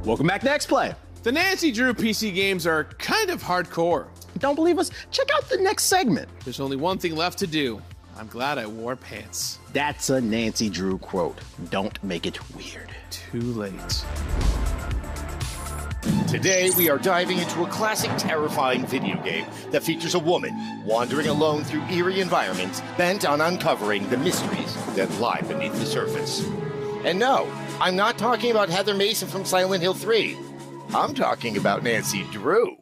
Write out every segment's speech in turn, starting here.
Welcome back to X-Play. The Nancy Drew PC games are kind of hardcore. Don't believe us? Check out the next segment. There's only one thing left to do. I'm glad I wore pants. That's a Nancy Drew quote. Don't make it weird. Too late. Today, we are diving into a classic, terrifying video game that features a woman wandering alone through eerie environments, bent on uncovering the mysteries that lie beneath the surface. And no, I'm not talking about Heather Mason from Silent Hill 3. I'm talking about Nancy Drew.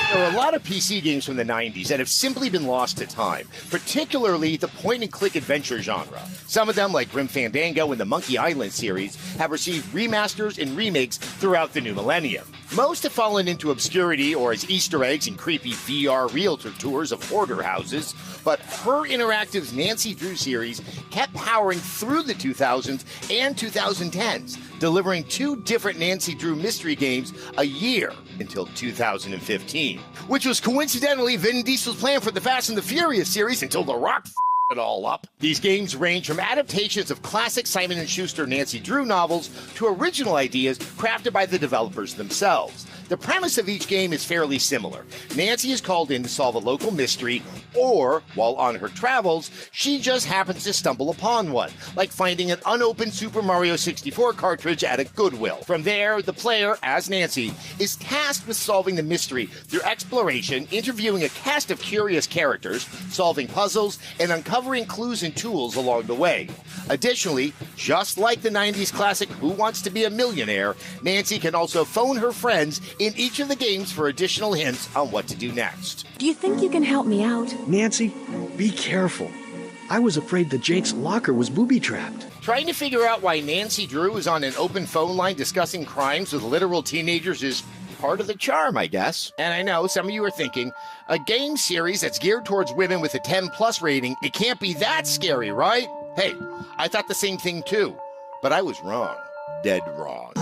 There are a lot of PC games from the 90s that have simply been lost to time, particularly the point-and-click adventure genre. Some of them, like Grim Fandango and the Monkey Island series, have received remasters and remakes throughout the new millennium. Most have fallen into obscurity or as Easter eggs in creepy VR realtor tours of hoarder houses, but Her Interactive's Nancy Drew series kept powering through the 2000s and 2010s, delivering 2 different Nancy Drew mystery games a year until 2015, which was coincidentally Vin Diesel's plan for the Fast and the Furious series until The Rock it all up. These games range from adaptations of classic Simon & Schuster Nancy Drew novels to original ideas crafted by the developers themselves. The premise of each game is fairly similar. Nancy is called in to solve a local mystery, or, while on her travels, she just happens to stumble upon one, like finding an unopened Super Mario 64 cartridge at a Goodwill. From there, the player, as Nancy, is tasked with solving the mystery through exploration, interviewing a cast of curious characters, solving puzzles, and uncovering clues and tools along the way. Additionally, just like the 90s classic Who Wants to Be a Millionaire, Nancy can also phone her friends in each of the games for additional hints on what to do next. Do you think you can help me out? Nancy, be careful. I was afraid that Jake's locker was booby-trapped. Trying to figure out why Nancy Drew is on an open phone line discussing crimes with literal teenagers is part of the charm, I guess. And I know some of you are thinking, a game series that's geared towards women with a 10+ rating, it can't be that scary, right? Hey, I thought the same thing too, but I was wrong. Dead wrong.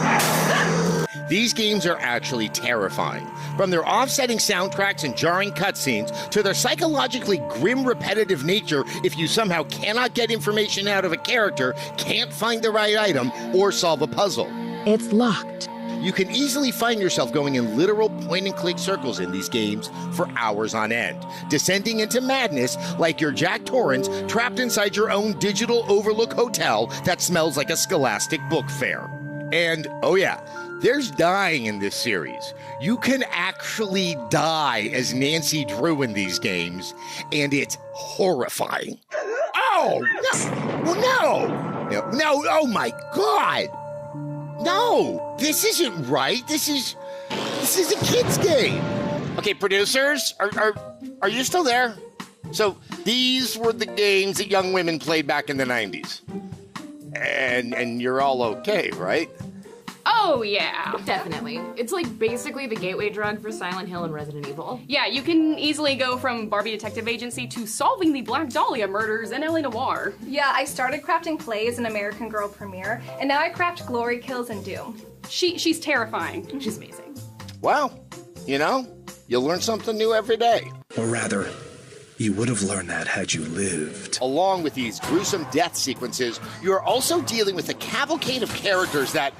These games are actually terrifying. From their offsetting soundtracks and jarring cutscenes to their psychologically grim, repetitive nature if you somehow cannot get information out of a character, can't find the right item, or solve a puzzle. It's locked. You can easily find yourself going in literal point-and-click circles in these games for hours on end, descending into madness like you're Jack Torrance trapped inside your own digital overlook hotel that smells like a Scholastic book fair. And, oh yeah, there's dying in this series. You can actually die as Nancy Drew in these games, and it's horrifying. Oh, no, oh my God. No, this isn't right. This is a kid's game. Okay, producers, are you still there? So these were the games that young women played back in the 90s. And you're all okay, right? Oh, yeah. Definitely. It's like basically the gateway drug for Silent Hill and Resident Evil. Yeah, you can easily go from Barbie Detective Agency to solving the Black Dahlia murders in LA Noire. Yeah, I started crafting plays in American Girl Premiere, and now I craft glory kills in Doom. She's terrifying. She's amazing. Well, you learn something new every day. Or rather, you would have learned that had you lived. Along with these gruesome death sequences, you're also dealing with a cavalcade of characters that,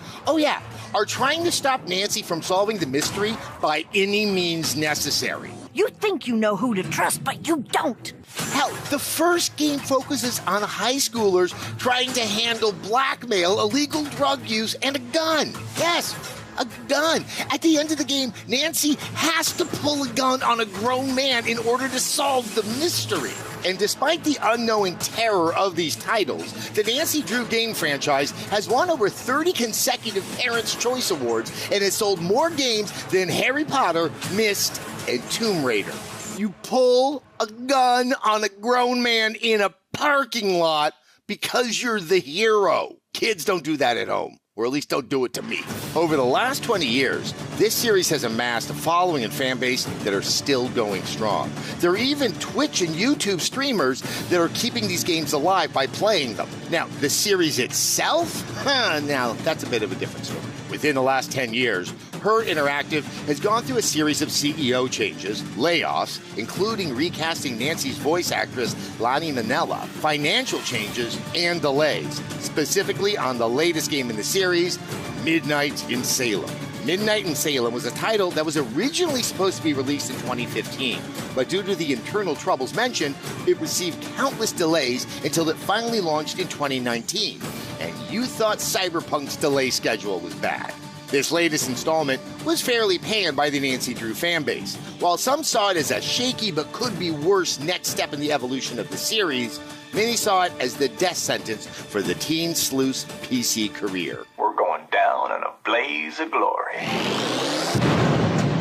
are trying to stop Nancy from solving the mystery by any means necessary. You think you know who to trust, but you don't. Hell, the first game focuses on high schoolers trying to handle blackmail, illegal drug use, and a gun. Yes, a gun. At the end of the game, Nancy has to pull a gun on a grown man in order to solve the mystery. And despite the unknowing terror of these titles, the Nancy Drew game franchise has won over 30 consecutive Parents' Choice Awards and has sold more games than Harry Potter, Myst, and Tomb Raider. You pull a gun on a grown man in a parking lot because you're the hero. Kids don't do that at home. Or at least don't do it to me. Over the last 20 years, this series has amassed a following and fan base that are still going strong. There are even Twitch and YouTube streamers that are keeping these games alive by playing them. Now, the series itself? Now, that's a bit of a different story. Within the last 10 years, Her Interactive has gone through a series of CEO changes, layoffs, including recasting Nancy's voice actress Lonnie Nanella, financial changes, and delays, specifically on the latest game in the series, Midnight in Salem. Midnight in Salem was a title that was originally supposed to be released in 2015, but due to the internal troubles mentioned, it received countless delays until it finally launched in 2019. And you thought Cyberpunk's delay schedule was bad. This latest installment was fairly panned by the Nancy Drew fanbase. While some saw it as a shaky but could be worse next step in the evolution of the series, many saw it as the death sentence for the teen sleuth's PC career. We're going down in a blaze of glory.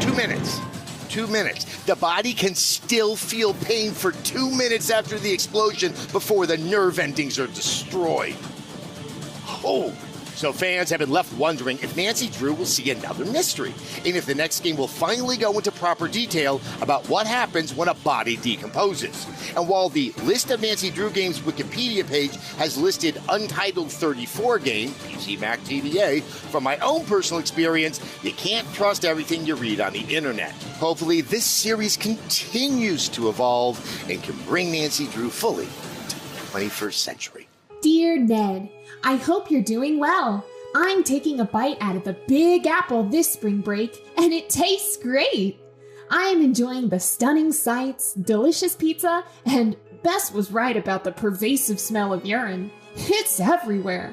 2 minutes. 2 minutes. The body can still feel pain for 2 minutes after the explosion before the nerve endings are destroyed. Oh. So fans have been left wondering if Nancy Drew will see another mystery, and if the next game will finally go into proper detail about what happens when a body decomposes. And while the list of Nancy Drew games Wikipedia page has listed untitled 34 game, PC, Mac, TBA, from my own personal experience, you can't trust everything you read on the internet. Hopefully this series continues to evolve and can bring Nancy Drew fully to the 21st century. Dear Ned, I hope you're doing well. I'm taking a bite out of the Big Apple this spring break, and it tastes great. I am enjoying the stunning sights, delicious pizza, and Bess was right about the pervasive smell of urine. It's everywhere.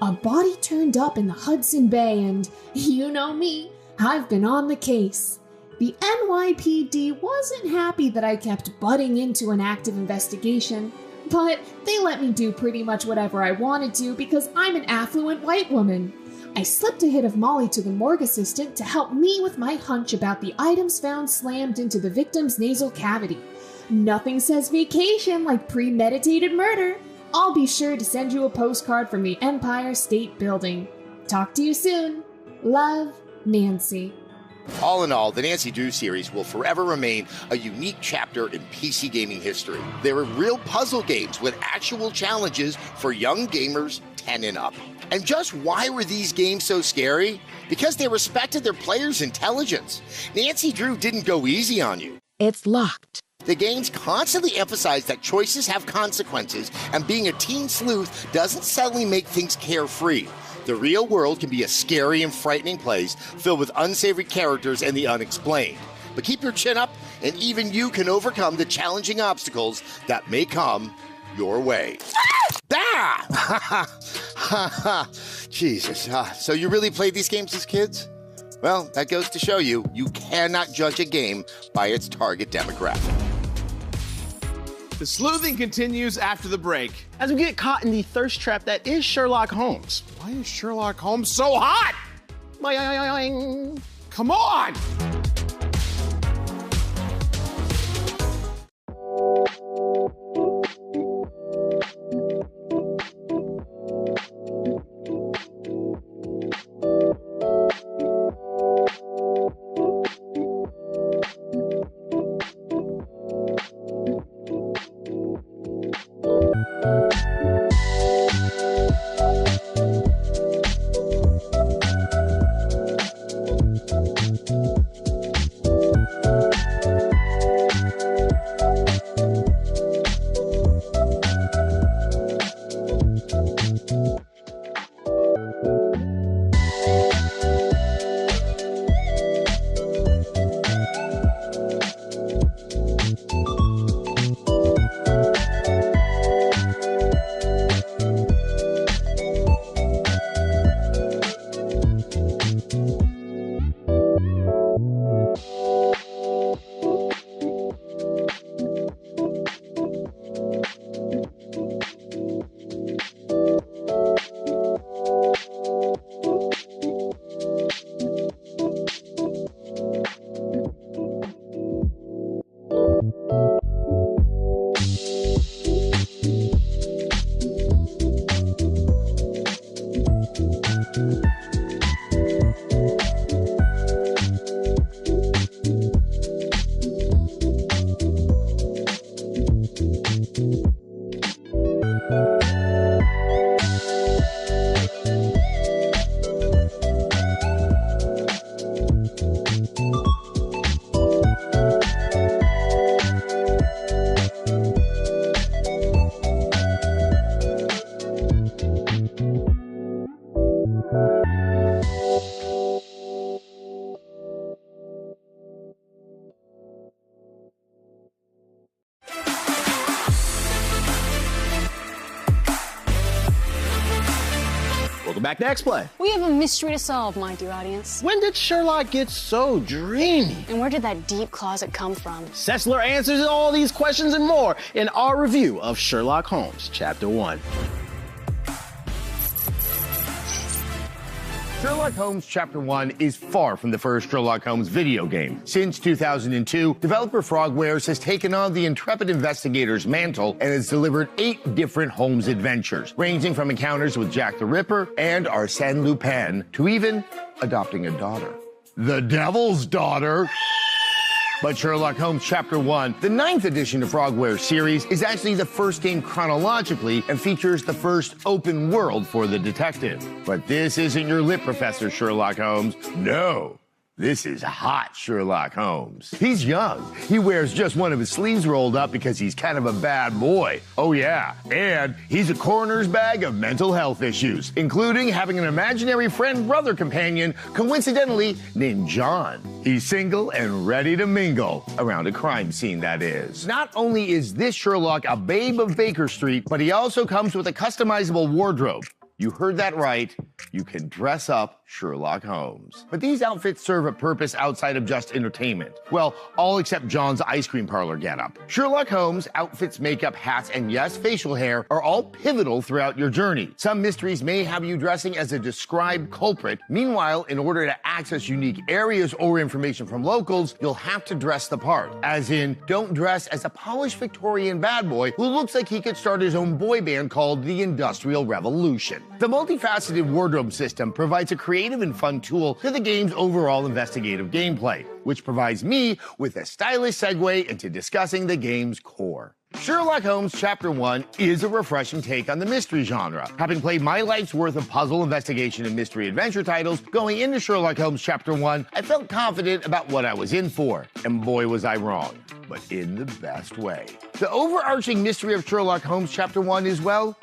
A body turned up in the Hudson Bay, and you know me, I've been on the case. The NYPD wasn't happy that I kept butting into an active investigation, but they let me do pretty much whatever I wanted to because I'm an affluent white woman. I slipped a hit of Molly to the morgue assistant to help me with my hunch about the items found slammed into the victim's nasal cavity. Nothing says vacation like premeditated murder. I'll be sure to send you a postcard from the Empire State Building. Talk to you soon. Love, Nancy. All in all, the Nancy Drew series will forever remain a unique chapter in PC gaming history. They were real puzzle games with actual challenges for young gamers 10 and up. And just why were these games so scary? Because they respected their players' intelligence. Nancy Drew didn't go easy on you. It's locked. The games constantly emphasize that choices have consequences, and being a teen sleuth doesn't suddenly make things carefree. The real world can be a scary and frightening place filled with unsavory characters and the unexplained. But keep your chin up, and even you can overcome the challenging obstacles that may come your way. Jesus. So you really played these games as kids? Well, that goes to show you cannot judge a game by its target demographic. The sleuthing continues after the break. As we get caught in the thirst trap that is Sherlock Holmes. Why is Sherlock Holmes so hot? Boing. Come on! Welcome back to X-Play. We have a mystery to solve, my dear audience. When did Sherlock get so dreamy? And where did that deep closet come from? Sessler answers all these questions and more in our review of Sherlock Holmes, Chapter 1. Sherlock Holmes Chapter 1 is far from the first Sherlock Holmes video game. Since 2002, developer Frogwares has taken on the intrepid investigator's mantle and has delivered 8 different Holmes adventures, ranging from encounters with Jack the Ripper and Arsène Lupin to even adopting a daughter. The Devil's Daughter. But Sherlock Holmes Chapter 1, the 9th edition of Frogwares series, is actually the first game chronologically and features the first open world for the detective. But this isn't your lit professor, Sherlock Holmes. No. This is hot Sherlock Holmes. He's young. He wears just one of his sleeves rolled up because he's kind of a bad boy. Oh yeah, and he's a coroner's bag of mental health issues, including having an imaginary friend-brother companion, coincidentally named John. He's single and ready to mingle, around a crime scene that is. Not only is this Sherlock a babe of Baker Street, but he also comes with a customizable wardrobe. You heard that right. You can dress up Sherlock Holmes. But these outfits serve a purpose outside of just entertainment. Well, all except John's ice cream parlor getup. Sherlock Holmes' outfits, makeup, hats, and yes, facial hair are all pivotal throughout your journey. Some mysteries may have you dressing as a described culprit. Meanwhile, in order to access unique areas or information from locals, you'll have to dress the part. As in, don't dress as a polished Victorian bad boy who looks like he could start his own boy band called the Industrial Revolution. The multifaceted wardrobe system provides a creative and fun tool to the game's overall investigative gameplay, which provides me with a stylish segue into discussing the game's core. Sherlock Holmes Chapter 1 is a refreshing take on the mystery genre. Having played my life's worth of puzzle, investigation, and mystery adventure titles, going into Sherlock Holmes Chapter 1, I felt confident about what I was in for. And boy was I wrong, but in the best way. The overarching mystery of Sherlock Holmes Chapter 1 is, well,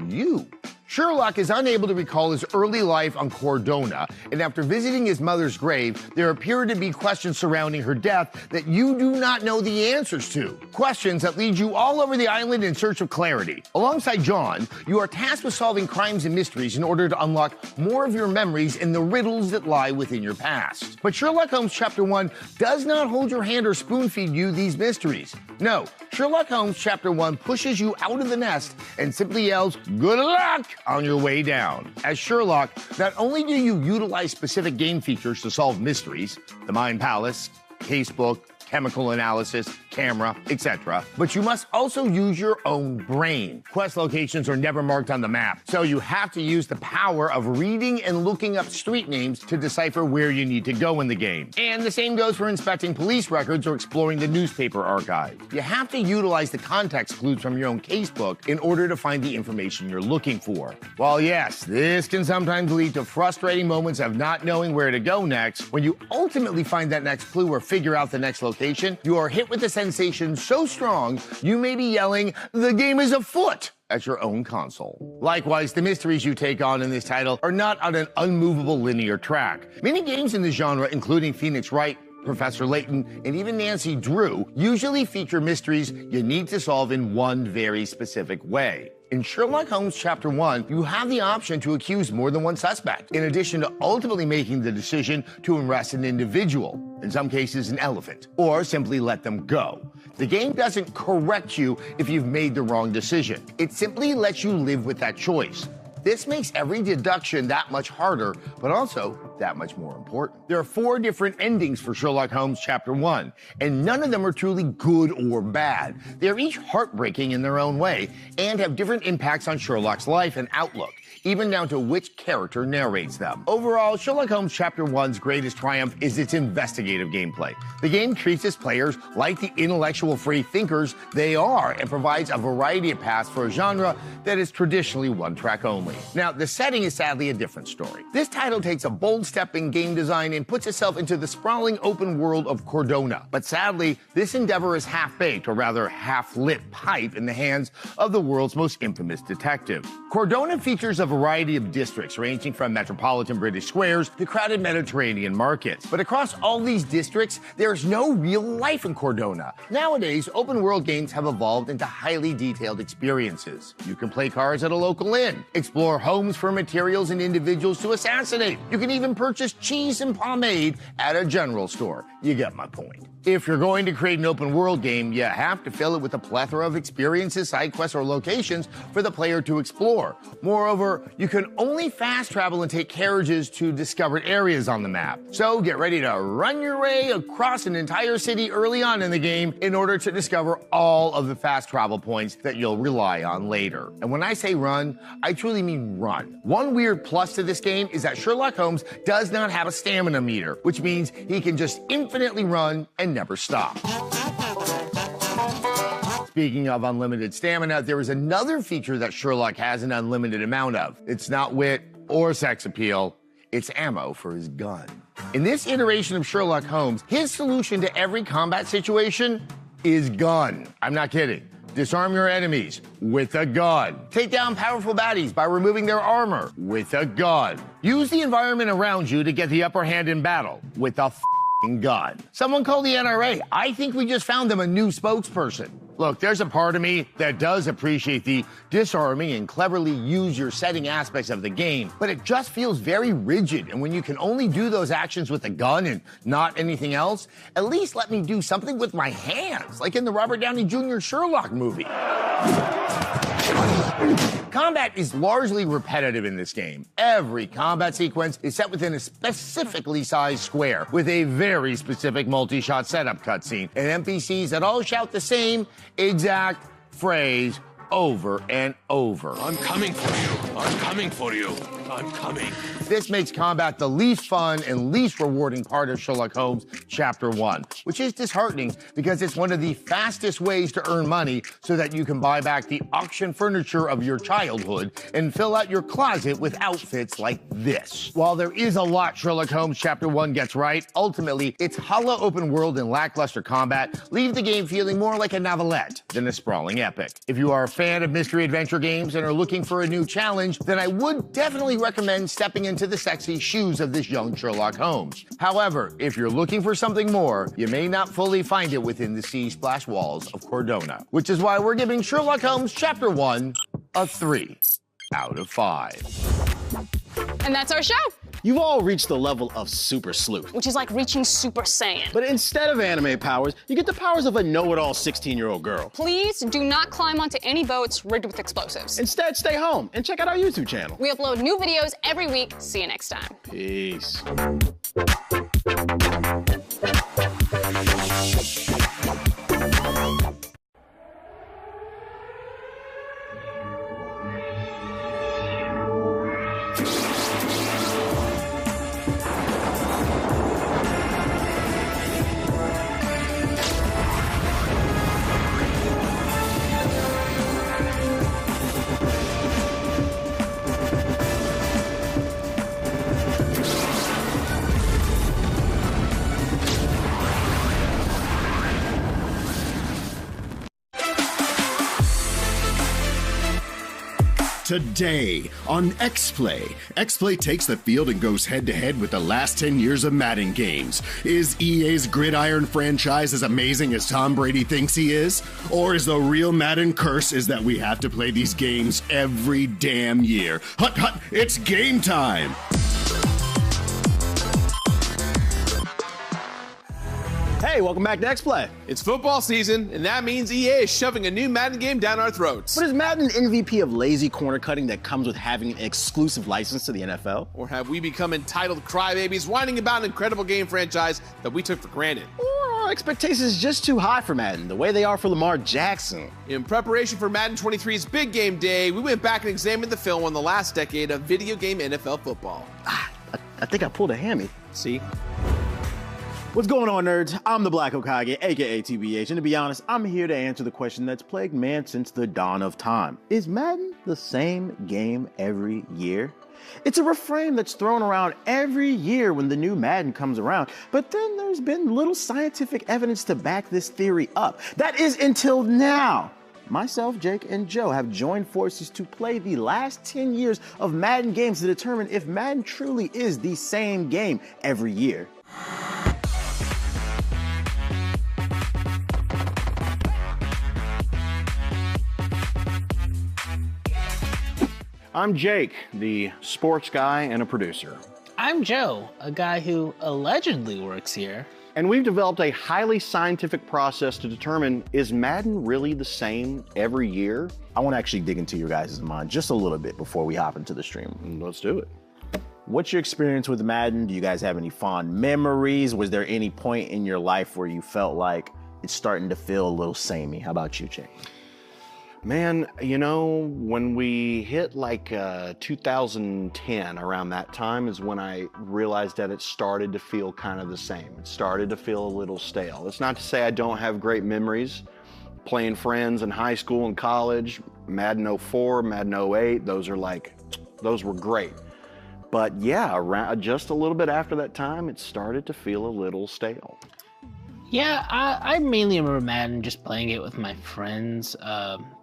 you. Sherlock is unable to recall his early life on Cordona, and after visiting his mother's grave, there appear to be questions surrounding her death that you do not know the answers to. Questions that lead you all over the island in search of clarity. Alongside John, you are tasked with solving crimes and mysteries in order to unlock more of your memories and the riddles that lie within your past. But Sherlock Holmes Chapter 1 does not hold your hand or spoon-feed you these mysteries. No, Sherlock Holmes Chapter 1 pushes you out of the nest and simply yells, "Good luck!" on your way down. As Sherlock, not only do you utilize specific game features to solve mysteries, the Mind Palace, Casebook, chemical analysis, camera, etc., but you must also use your own brain. Quest locations are never marked on the map, so you have to use the power of reading and looking up street names to decipher where you need to go in the game. And the same goes for inspecting police records or exploring the newspaper archive. You have to utilize the context clues from your own casebook in order to find the information you're looking for. While yes, this can sometimes lead to frustrating moments of not knowing where to go next, when you ultimately find that next clue or figure out the next location, you are hit with a sensation so strong you may be yelling, "The game is afoot!" at your own console. Likewise, the mysteries you take on in this title are not on an unmovable linear track. Many games in the genre, including Phoenix Wright, Professor Layton, and even Nancy Drew, usually feature mysteries you need to solve in one very specific way. In Sherlock Holmes Chapter 1, you have the option to accuse more than one suspect, in addition to ultimately making the decision to arrest an individual, in some cases an elephant, or simply let them go. The game doesn't correct you if you've made the wrong decision. It simply lets you live with that choice. This makes every deduction that much harder, but also that much more important. There are 4 different endings for Sherlock Holmes Chapter 1, and none of them are truly good or bad. They are each heartbreaking in their own way, and have different impacts on Sherlock's life and outlook. even down to which character narrates them. Overall, Sherlock Holmes Chapter 1's greatest triumph is its investigative gameplay. The game treats its players like the intellectual free thinkers they are and provides a variety of paths for a genre that is traditionally one-track only. Now, the setting is sadly a different story. This title takes a bold step in game design and puts itself into the sprawling open world of Cordona. But sadly, this endeavor is half-baked, or rather half-lit pipe in the hands of the world's most infamous detective. Cordona features a variety of districts ranging from metropolitan British squares to crowded Mediterranean markets. But across all these districts, there's no real life in Cordona. Nowadays, open world games have evolved into highly detailed experiences. You can play cards at a local inn, explore homes for materials and individuals to assassinate. You can even purchase cheese and pomade at a general store. You get my point. If you're going to create an open world game, you have to fill it with a plethora of experiences, side quests, or locations for the player to explore. Moreover, you can only fast travel and take carriages to discovered areas on the map. So get ready to run your way across an entire city early on in the game in order to discover all of the fast travel points that you'll rely on later. And when I say run, I truly mean run. One weird plus to this game is that Sherlock Holmes does not have a stamina meter, which means he can just infinitely run and never stop. Speaking of unlimited stamina, there is another feature that Sherlock has an unlimited amount of. It's not wit or sex appeal, it's ammo for his gun. In this iteration of Sherlock Holmes, his solution to every combat situation is gun. I'm not kidding. Disarm your enemies with a gun. Take down powerful baddies by removing their armor with a gun. Use the environment around you to get the upper hand in battle with a gun. Someone called the NRA. I think we just found them a new spokesperson. Look, there's a part of me that does appreciate the disarming and cleverly use your setting aspects of the game, but it just feels very rigid. And when you can only do those actions with a gun and not anything else, at least let me do something with my hands, like in the Robert Downey Jr. Sherlock movie. Combat is largely repetitive in this game. Every combat sequence is set within a specifically sized square with a very specific multi-shot setup cutscene and NPCs that all shout the same exact phrase over and over. I'm coming for you. I'm coming for you. I'm coming. This makes combat the least fun and least rewarding part of Sherlock Holmes Chapter 1, which is disheartening because it's one of the fastest ways to earn money so that you can buy back the auction furniture of your childhood and fill out your closet with outfits like this. While there is a lot Sherlock Holmes Chapter 1 gets right, ultimately, its hollow open world and lackluster combat leave the game feeling more like a novelette than a sprawling epic. If you are a fan of mystery adventure games and are looking for a new challenge, then I would definitely recommend stepping into the sexy shoes of this young Sherlock Holmes. However, if you're looking for something more, you may not fully find it within the sea-splash walls of Cordona, which is why we're giving Sherlock Holmes Chapter 1 a 3 out of 5. And that's our show. You've all reached the level of Super Sleuth, Which is like reaching Super Saiyan. but instead of anime powers, you get the powers of a know-it-all 16-year-old girl. Please do not climb onto any boats rigged with explosives. Instead, stay home and check out our YouTube channel. We upload new videos every week. See you next time. Peace. Today on X-Play, X-Play takes the field and goes head-to-head with the last 10 years of Madden games. Is EA's Gridiron franchise as amazing as Tom Brady thinks he is? Or is the real Madden curse is that we have to play these games every damn year? Hut, hut, it's game time! Hey, welcome back to X-Play. It's football season, and that means EA is shoving a new Madden game down our throats. But is Madden an MVP of lazy corner cutting that comes with having an exclusive license to the NFL? Or have we become entitled crybabies whining about an incredible game franchise that we took for granted? Or our expectations just too high for Madden, the way they are for Lamar Jackson? In preparation for Madden 23's Big Game Day, we went back and examined the film on the last decade of video game NFL football. I think I pulled a hammy. See? What's going on, nerds? I'm the Black Hokage, aka TBH, and to be honest, I'm here to answer the question that's plagued man since the dawn of time. Is Madden the same game every year? It's a refrain that's thrown around every year when the new Madden comes around, but then there's been little scientific evidence to back this theory up. That is until now. Myself, Jake, and Joe have joined forces to play the last 10 years of Madden games to determine if Madden truly is the same game every year. I'm Jake, the sports guy and a producer. I'm Joe, a guy who allegedly works here. And we've developed a highly scientific process to determine, is Madden really the same every year? I want to actually dig into your guys' mind just a little bit before we hop into the stream. Let's do it. What's your experience with Madden? Do you guys have any fond memories? Was there any point in your life where you felt like it's starting to feel a little samey? How about you, Jake? Man, you know, when we hit like 2010, around that time is when I realized that it started to feel kind of the same. It started to feel a little stale. It's not to say I don't have great memories. Playing friends in high school and college, Madden 04, Madden 08, those were great. But yeah, just a little bit after that time, it started to feel a little stale. Yeah, I mainly remember Madden just playing it with my friends,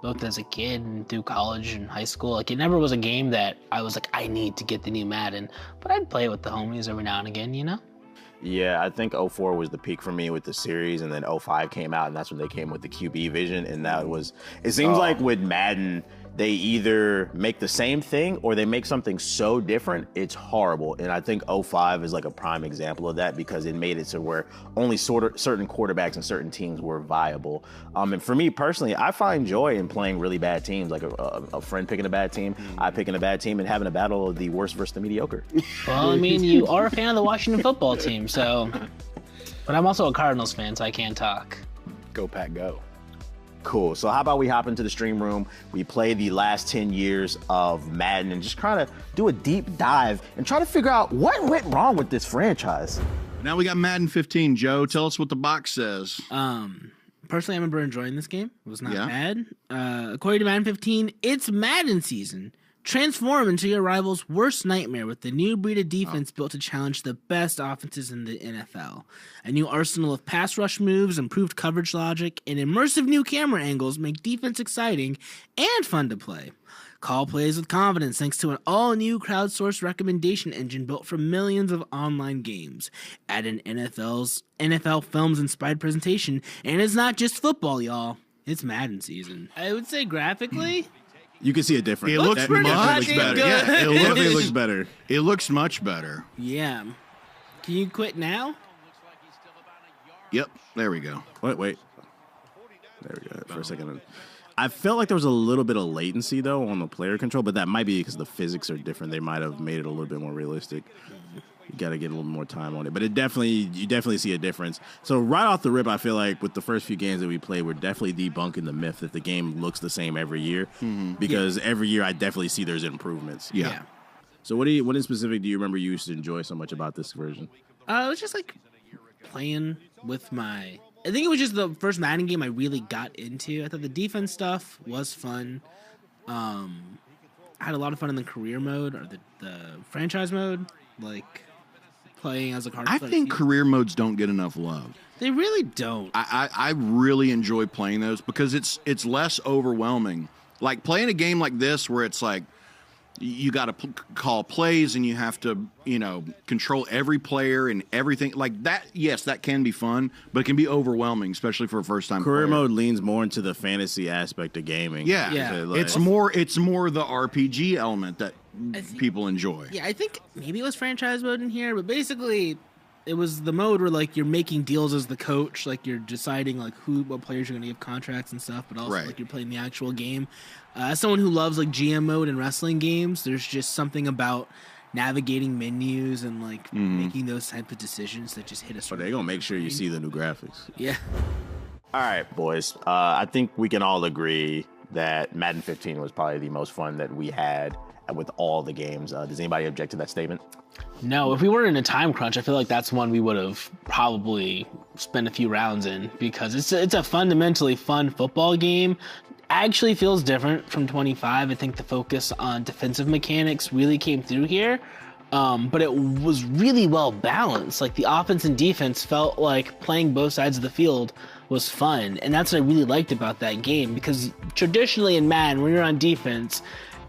both as a kid and through college and high school. Like, it never was a game that I was like, I need to get the new Madden, but I'd play it with the homies every now and again, you know? Yeah, I think 04 was the peak for me with the series, and then 05 came out, and that's when they came with the QB vision, and that was, it seems like with Madden, they either make the same thing or they make something so different, it's horrible. And I think 05 is like a prime example of that because it made it so where only certain quarterbacks and certain teams were viable. And for me personally, I find joy in playing really bad teams, like a friend picking a bad team, I picking a bad team, and having a battle of the worst versus the mediocre. Well, I mean, you are a fan of the Washington football team, so... But I'm also a Cardinals fan, so I can't talk. Go, Pack, go. Cool. So how about we hop into the stream room, we play the last 10 years of Madden and just kind of do a deep dive and try to figure out what went wrong with this franchise. Now we got Madden 15. Joe, tell us what the box says. Personally, I remember enjoying this game. It was not bad. According to Madden 15, it's Madden season. Transform into your rival's worst nightmare with the new breed of defense built to challenge the best offenses in the NFL. A new arsenal of pass rush moves, improved coverage logic, and immersive new camera angles make defense exciting and fun to play. Call plays with confidence thanks to an all-new crowdsourced recommendation engine built from millions of online games. Add an NFL Films-inspired presentation, and it's not just football, y'all. It's Madden season. I would say graphically... You can see a difference. It looks much better. Yeah, it looks better. It looks much better. Yeah. Can you quit now? Yep. There we go. Wait. There we go. For a second. I felt like there was a little bit of latency, though, on the player control, but that might be because the physics are different. They might have made it a little bit more realistic. You got to get a little more time on it. But you definitely see a difference. So right off the rip, I feel like with the first few games that we played, we're definitely debunking the myth that the game looks the same every year. Because every year I definitely see there's improvements. Yeah. So what in specific do you remember you used to enjoy so much about this version? It was just like playing with my... I think it was just the first Madden game I really got into. I thought the defense stuff was fun. I had a lot of fun in the career mode or the franchise mode. Like... playing as a card. I think career modes don't get enough love. They really don't. I really enjoy playing those because it's less overwhelming. Like playing a game like this where it's like you got to call plays and you have to, control every player and everything like that. Yes, that can be fun, but it can be overwhelming, especially for a first-time career player. mode leans more into the fantasy aspect of gaming. Yeah. It's more the RPG element that people enjoy. Yeah, I think maybe it was franchise mode in here, but basically it was the mode where like you're making deals as the coach, like you're deciding like what players you're going to give contracts and stuff, but also like you're playing the actual game. As someone who loves like GM mode and wrestling games, there's just something about navigating menus and like making those type of decisions that just hit us. But they're gonna make sure you see the new graphics. Yeah. All right, boys. I think we can all agree that Madden 15 was probably the most fun that we had with all the games. Does anybody object to that statement? No, if we weren't in a time crunch, I feel like that's one we would have probably spent a few rounds in, because it's a fundamentally fun football game. Actually feels different from 25. I think the focus on defensive mechanics really came through here. But it was really well balanced. Like the offense and defense felt like playing both sides of the field was fun. And that's what I really liked about that game, because traditionally in Madden, when you're on defense,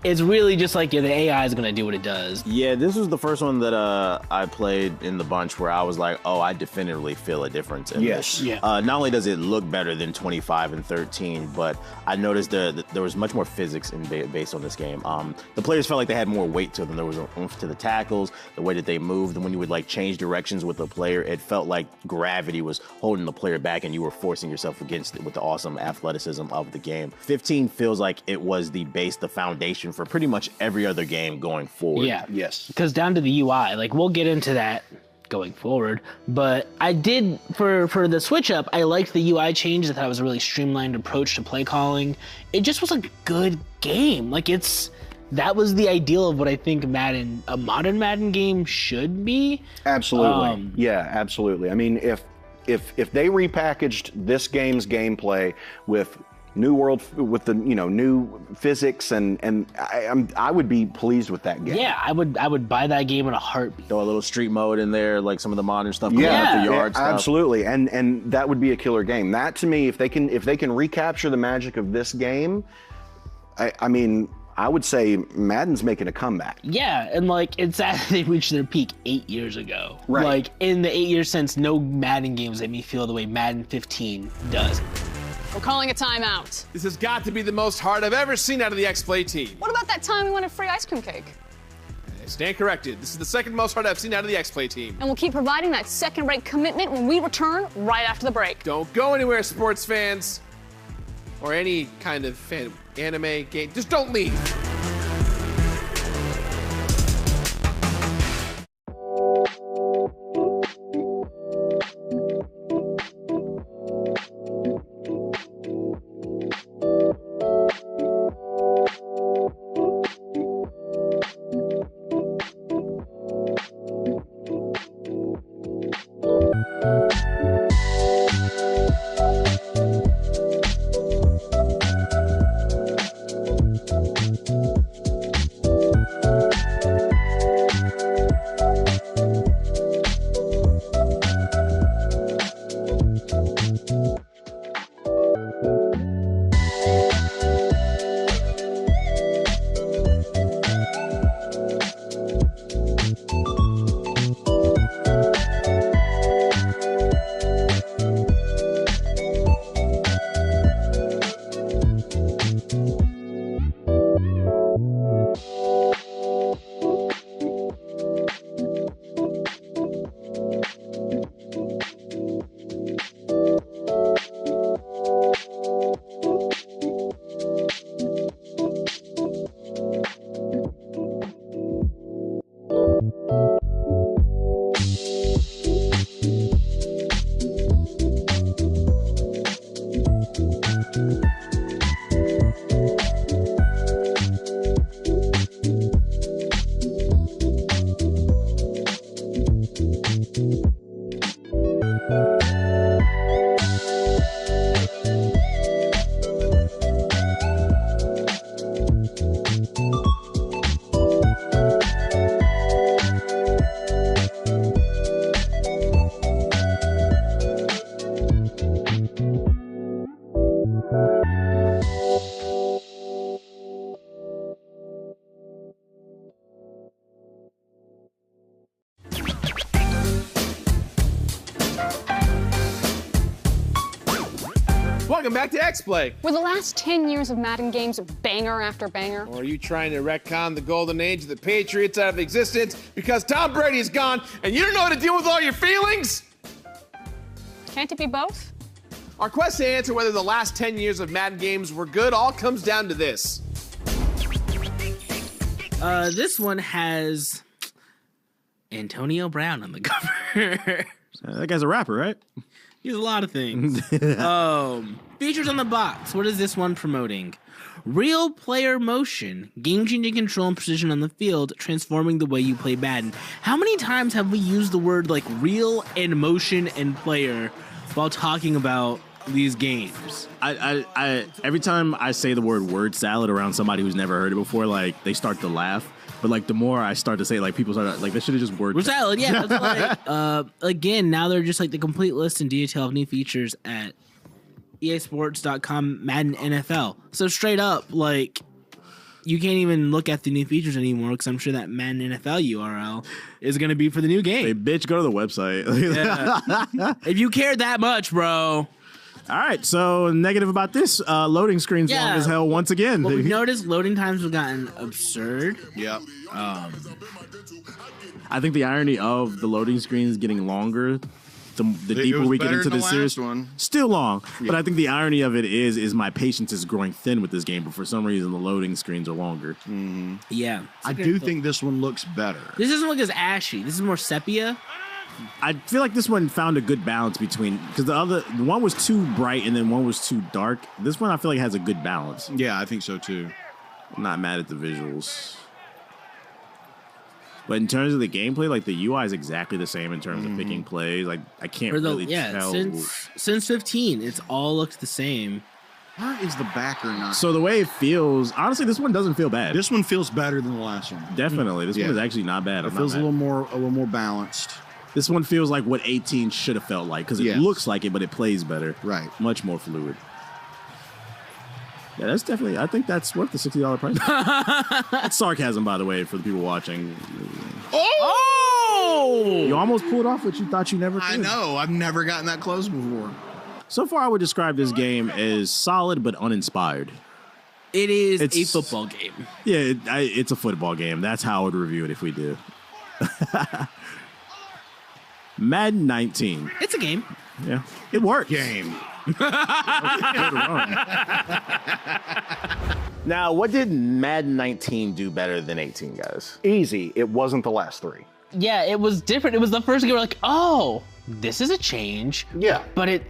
it's really just like, the AI is going to do what it does. Yeah, this was the first one that I played in the bunch where I was like, oh, I definitively feel a difference in this. Yeah. Not only does it look better than 25 and 13, but I noticed there was much more physics based on this game. The players felt like they had more weight to them. There was an oomph to the tackles, the way that they moved, and when you would like change directions with the player, it felt like gravity was holding the player back and you were forcing yourself against it with the awesome athleticism of the game. 15 feels like it was the base, the foundation for pretty much every other game going forward. Yeah. Yes. Because down to the UI, like we'll get into that going forward, but I did for the switch up, I liked the UI change. I thought it was a really streamlined approach to play calling. It just was a good game. Like that was the ideal of what I think Madden, a modern Madden game should be. Absolutely. Yeah, absolutely. I mean, if they repackaged this game's gameplay with new world, with the new physics, and I would be pleased with that game. Yeah, I would buy that game in a heartbeat. Throw a little street mode in there, like some of the modern stuff. The yard stuff. Absolutely, and that would be a killer game. That to me, if they can recapture the magic of this game, I mean, I would say Madden's making a comeback. Yeah, and like they reached their peak 8 years ago. Right. Like in the 8 years since, no Madden games made me feel the way Madden 15 does. We're calling a timeout. This has got to be the most hard I've ever seen out of the X-Play team. What about that time we won a free ice cream cake? I stand corrected. This is the second most hard I've seen out of the X-Play team. And we'll keep providing that second-rate commitment when we return right after the break. Don't go anywhere, sports fans. Or any kind of anime game. Just don't leave. Welcome back to X-Play. Were the last 10 years of Madden games banger after banger? Or are you trying to retcon the golden age of the Patriots out of existence because Tom Brady is gone and you don't know how to deal with all your feelings? Can't it be both? Our quest to answer whether the last 10 years of Madden games were good all comes down to this. This one has Antonio Brown on the cover. That guy's a rapper, right? He's a lot of things. Features on the box. What is this one promoting? Real player motion, game-changing control and precision on the field, transforming the way you play Madden. How many times have we used the word like real and motion and player while talking about these games? I every time I say the word salad around somebody who's never heard it before, like they start to laugh. But like the more I start to say, like people start like they should have just word salad. Yeah, that's like, again, now they're just like the complete list and detail of new features at EASports.com Madden NFL. So straight up, like you can't even look at the new features anymore because I'm sure that Madden NFL URL is going to be for the new game. Hey, bitch, go to the website. Yeah. If you care that much, bro. All right, so negative about this, loading screens long as hell once again. What we've noticed, loading times have gotten absurd. Yep. I think the irony of the loading screens getting longer, the deeper we get into this series, still long. Yeah. But I think the irony of it is my patience is growing thin with this game. But for some reason, the loading screens are longer. Mm-hmm. Yeah, I do think this one looks better. This doesn't look as ashy. This is more sepia. I feel like this one found a good balance between, because the one was too bright and then one was too dark. This one I feel like has a good balance. Yeah, I think so too. I'm not mad at the visuals. But in terms of the gameplay, like the UI is exactly the same in terms of picking plays. Like I can't really tell. Since 15, it's all looked the same. Why is the backer not? So the way it feels, honestly, this one doesn't feel bad. This one feels better than the last one. Definitely, this one is actually not bad. It feels a little more balanced. This one feels like what 18 should have felt like because it looks like it, but it plays better. Right, much more fluid. Yeah, that's definitely. I think that's worth the $60 price. That's sarcasm, by the way, for the people watching. Oh! You almost pulled off what you thought you never could. I know. I've never gotten that close before. So far, I would describe this game as solid but uninspired. It's a football game. Yeah, it's a football game. That's how I would review it if we do. Madden 19. It's a game. Yeah, it works. Game. Now, what did Madden 19 do better than 18, guys? Easy. It wasn't the last three. Yeah, it was different. It was the first game we're like, oh, this is a change. Yeah. But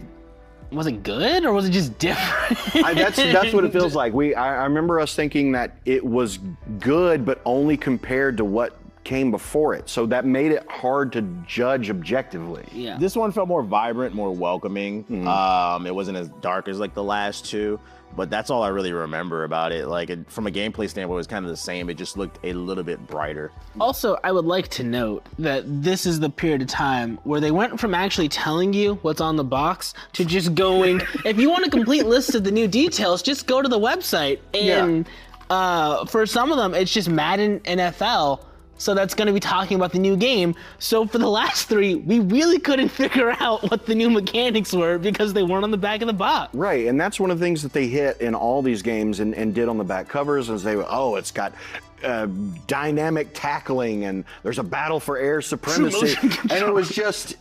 was it good or was it just different? That's what it feels like. I remember us thinking that it was good, but only compared to what came before it, so that made it hard to judge objectively. Yeah, this one felt more vibrant, more welcoming. It wasn't as dark as like the last two, but that's all I really remember about it. Like from a gameplay standpoint, it was kind of the same. It just looked a little bit brighter. Also, I would like to note that this is the period of time where they went from actually telling you what's on the box to just going, if you want a complete list of the new details, just go to the website. And for some of them, it's just Madden NFL. So that's going to be talking about the new game. So for the last three, we really couldn't figure out what the new mechanics were because they weren't on the back of the box. Right, and that's one of the things that they hit in all these games and did on the back covers is it's got dynamic tackling and there's a battle for air supremacy. And it was just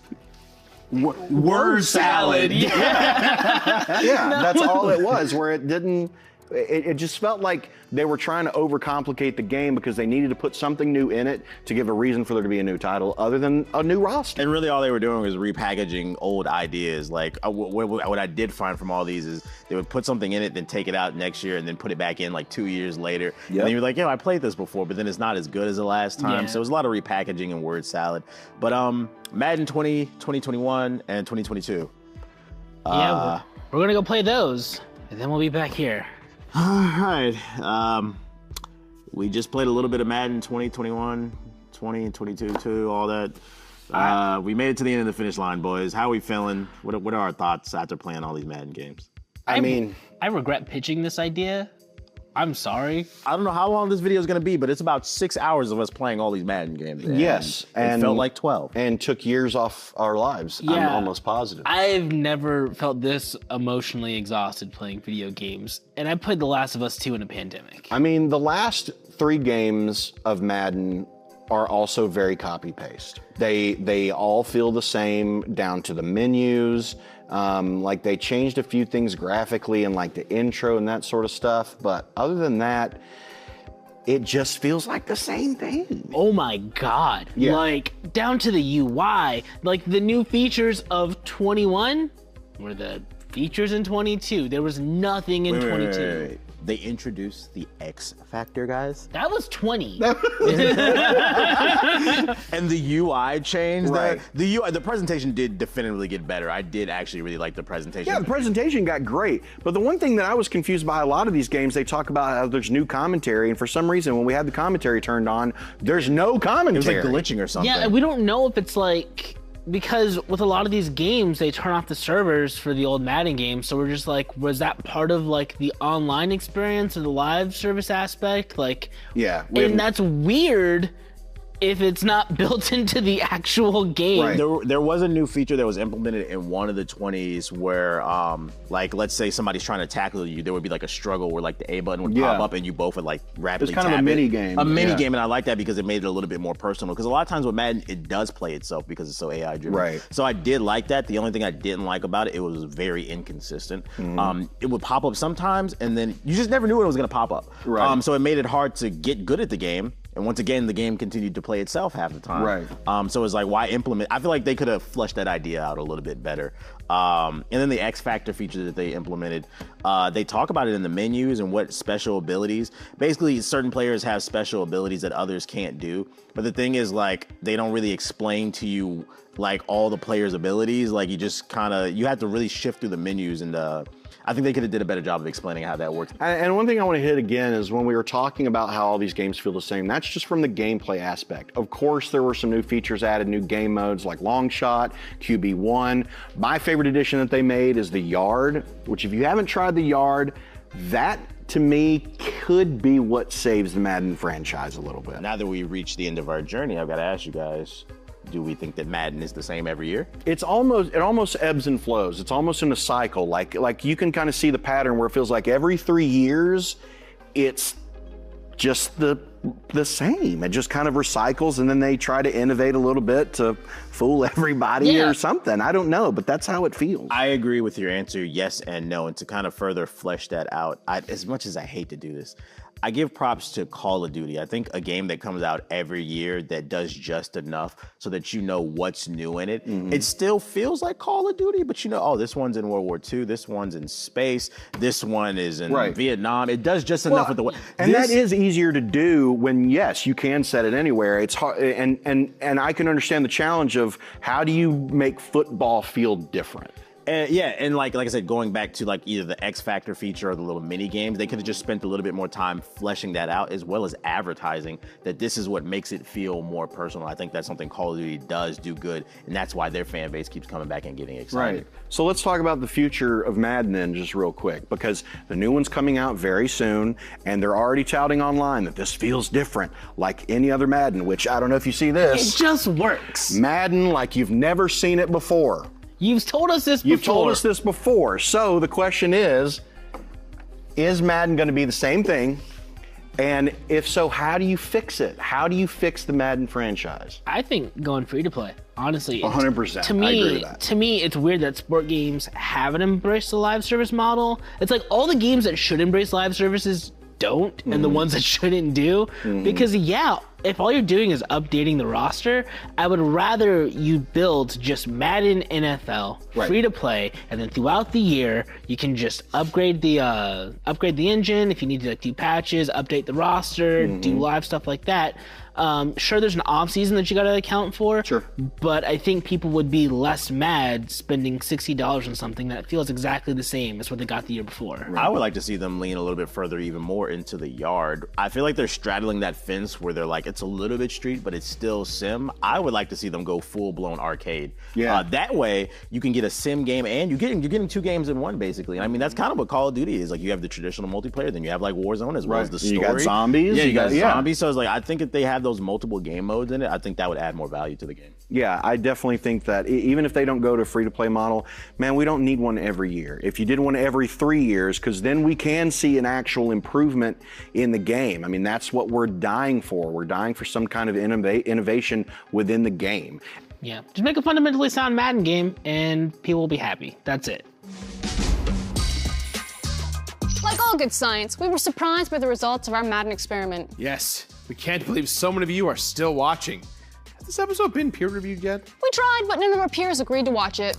word salad. Yeah, that's all it was, where it didn't... It just felt like they were trying to overcomplicate the game because they needed to put something new in it to give a reason for there to be a new title other than a new roster. And really all they were doing was repackaging old ideas. Like what I did find from all these is they would put something in it, then take it out next year and then put it back in like 2 years later. Yep. And then you're like, I played this before, but then it's not as good as the last time. So it was a lot of repackaging and word salad. But Madden 20, 2021, and 2022. We're going to go play those, and then we'll be back here. All right. We just played a little bit of Madden 2021, 20, 22, too, all that. We made it to the end of the finish line, boys. How are we feeling? What are our thoughts after playing all these Madden games? I regret pitching this idea. I'm sorry. I don't know how long this video is going to be, but it's about 6 hours of us playing all these Madden games. Yes. And it felt like 12. And took years off our lives. Yeah. I'm almost positive. I've never felt this emotionally exhausted playing video games. And I played The Last of Us 2 in a pandemic. I mean, the last 3 games of Madden are also very copy-paste. They all feel the same down to the menus. Like they changed a few things graphically and like the intro and that sort of stuff. But other than that, it just feels like the same thing. Oh my God. Yeah. Like, down to the UI, like the new features of 21 were the features in 22. There was nothing in 22. Wait. They introduced the X Factor, guys. That was 20. And the UI changed. Right. The presentation did definitively get better. I did actually really like the presentation. Yeah, the presentation got great. But the one thing that I was confused by a lot of these games, they talk about how there's new commentary, and for some reason, when we had the commentary turned on, there's no commentary. It was like glitching or something. Yeah, we don't know if it's like, because with a lot of these games, they turn off the servers for the old Madden games. So we're just like, was that part of like the online experience or the live service aspect? Like, yeah, and that's weird if it's not built into the actual game. Right. There was a new feature that was implemented in one of the 20s where, like, let's say somebody's trying to tackle you, there would be like a struggle where like the A button would pop up and you both would like rapidly tap it. It's kind of a mini game. A mini game, and I like that because it made it a little bit more personal. Because a lot of times with Madden, it does play itself because it's so AI driven. Right. So I did like that. The only thing I didn't like about it, it was very inconsistent. It would pop up sometimes, and then you just never knew when it was going to pop up. Right. So it made it hard to get good at the game. And once again, the game continued to play itself half the time. Right. So it's like, why implement? I feel like they could have fleshed that idea out a little bit better. And then the X Factor feature that they implemented, they talk about it in the menus and what special abilities. Basically, certain players have special abilities that others can't do. But the thing is, like, they don't really explain to you like all the players' abilities. Like, you just kind of, you have to really shift through the menus, and I think they could have did a better job of explaining how that works. And one thing I want to hit again is when we were talking about how all these games feel the same, that's just from the gameplay aspect. Of course, there were some new features added, new game modes like Long Shot, QB1. My favorite addition that they made is the Yard, which if you haven't tried the Yard, that to me could be what saves the Madden franchise a little bit. Now that we've reached the end of our journey, I've got to ask you guys, do we think that Madden is the same every year? It almost ebbs and flows. It's almost in a cycle. Like you can kind of see the pattern where it feels like every 3 years, it's just the same. It just kind of recycles, and then they try to innovate a little bit to fool everybody or something. I don't know, but that's how it feels. I agree with your answer, yes and no. And to kind of further flesh that out, as much as I hate to do this, I give props to Call of Duty. I think a game that comes out every year that does just enough so that you know what's new in it. It still feels like Call of Duty, but you know, oh, this one's in World War II, this one's in space, this one is in Vietnam. It does just enough with the way. And that is easier to do when, yes, you can set it anywhere. It's hard, and I can understand the challenge of how do you make football feel different? And like I said, going back to like either the X Factor feature or the little mini games, they could have just spent a little bit more time fleshing that out, as well as advertising that this is what makes it feel more personal. I think that's something Call of Duty does do good, and that's why their fan base keeps coming back and getting excited. Right. So let's talk about the future of Madden then just real quick, because the new one's coming out very soon, and they're already touting online that this feels different, like any other Madden, which I don't know if you see this. It just works. Madden like you've never seen it before. You've told us this before. You've told us this before. So the question is Madden going to be the same thing? And if so, how do you fix it? How do you fix the Madden franchise? I think going free to play, honestly. 100%. To me, I agree with that. To me, it's weird that sport games haven't embraced the live service model. It's like all the games that should embrace live services don't, and the ones that shouldn't do. Because if all you're doing is updating the roster, I would rather you build just Madden NFL free to play, and then throughout the year you can just upgrade the engine if you need to do patches, update the roster, do live stuff like that. Sure, there's an off season that you got to account for. Sure. But I think people would be less mad spending $60 on something that feels exactly the same as what they got the year before. I would like to see them lean a little bit further, even more into the Yard. I feel like they're straddling that fence where they're like, it's a little bit street, but it's still sim. I would like to see them go full-blown arcade. Yeah. That way, you can get a sim game, and you're getting two games in one, basically. I mean, that's kind of what Call of Duty is. Like, you have the traditional multiplayer, then you have like Warzone as well as the story. You got zombies. Yeah, you got zombies. So it's like, I think if they have those multiple game modes in it, I think that would add more value to the game. Yeah, I definitely think that even if they don't go to a free-to-play model, man, we don't need one every year. If you did one every 3 years, because then we can see an actual improvement in the game. I mean, that's what we're dying for. We're dying for some kind of innovation within the game. Yeah, just make a fundamentally sound Madden game, and people will be happy. That's it. Like all all good science, we were surprised by the results of our Madden experiment. Yes, we can't believe so many of you are still watching. Has this episode been peer-reviewed yet? We tried, but none of our peers agreed to watch it.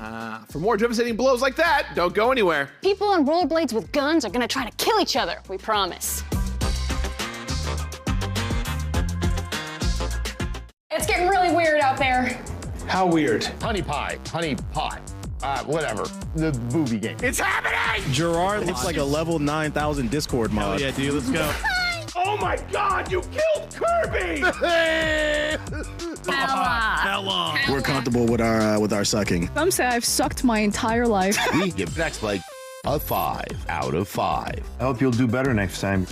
For more devastating blows like that, don't go anywhere. People on rollerblades with guns are gonna try to kill each other, we promise. It's getting really weird out there. How weird? Honey pie. Whatever. The movie game. It's happening! Gerard looks like a level 9,000 Discord mod. Yeah, dude, let's go. Oh my God, you killed Kirby! Hella. We're comfortable with our sucking. Some say I've sucked my entire life. We give Next Play a 5 out of 5. I hope you'll do better next time.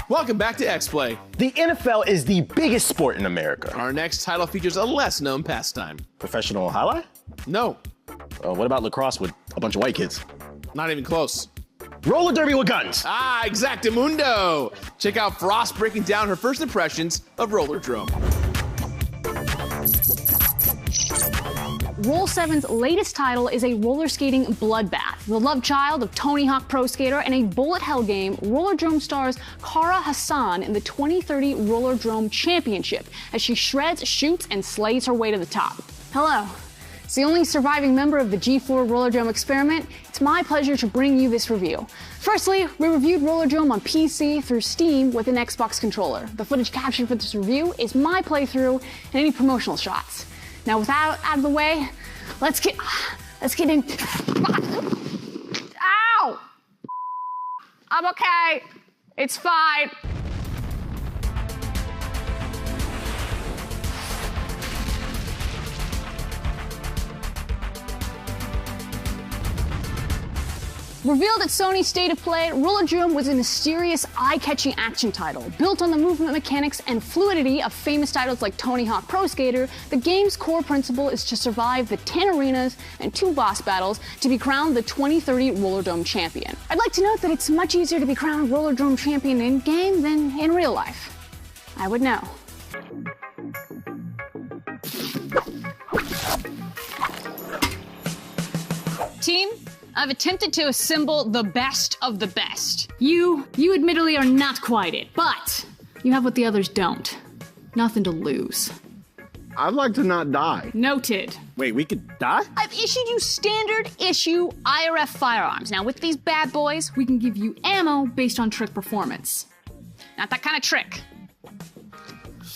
Welcome back to X-Play. The NFL is the biggest sport in America. Our next title features a less-known pastime. Professional highlight? No. What about lacrosse with a bunch of white kids? Not even close. Roller derby with guns. Ah, exactamundo. Check out Frost breaking down her first impressions of Rollerdrome. Roll 7's latest title is a roller skating bloodbath. The love child of Tony Hawk Pro Skater and a bullet hell game, Rollerdrome stars Kara Hassan in the 2030 Rollerdrome Championship as she shreds, shoots, and slays her way to the top. Hello. As the only surviving member of the G4 Rollerdrome experiment, it's my pleasure to bring you this review. Firstly, we reviewed Rollerdrome on PC through Steam with an Xbox controller. The footage captured for this review is my playthrough and any promotional shots. Now, with that out of the way, let's get in. Ow! I'm okay. It's fine. Revealed at Sony's State of Play, Rollerdrome was a mysterious, eye-catching action title. Built on the movement mechanics and fluidity of famous titles like Tony Hawk Pro Skater, the game's core principle is to survive the 10 arenas and 2 boss battles to be crowned the 2030 Rollerdrome champion. I'd like to note that it's much easier to be crowned Rollerdrome champion in-game than in real life. I would know. Team, I've attempted to assemble the best of the best. You admittedly are not quite it, but you have what the others don't. Nothing to lose. I'd like to not die. Noted. Wait, we could die? I've issued you standard issue IRF firearms. Now with these bad boys, we can give you ammo based on trick performance. Not that kind of trick.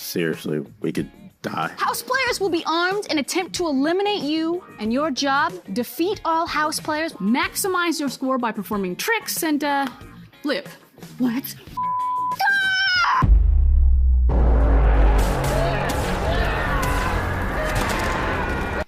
Seriously, we could die. House players will be armed and attempt to eliminate you, and your job, defeat all house players, maximize your score by performing tricks, and, live. Let's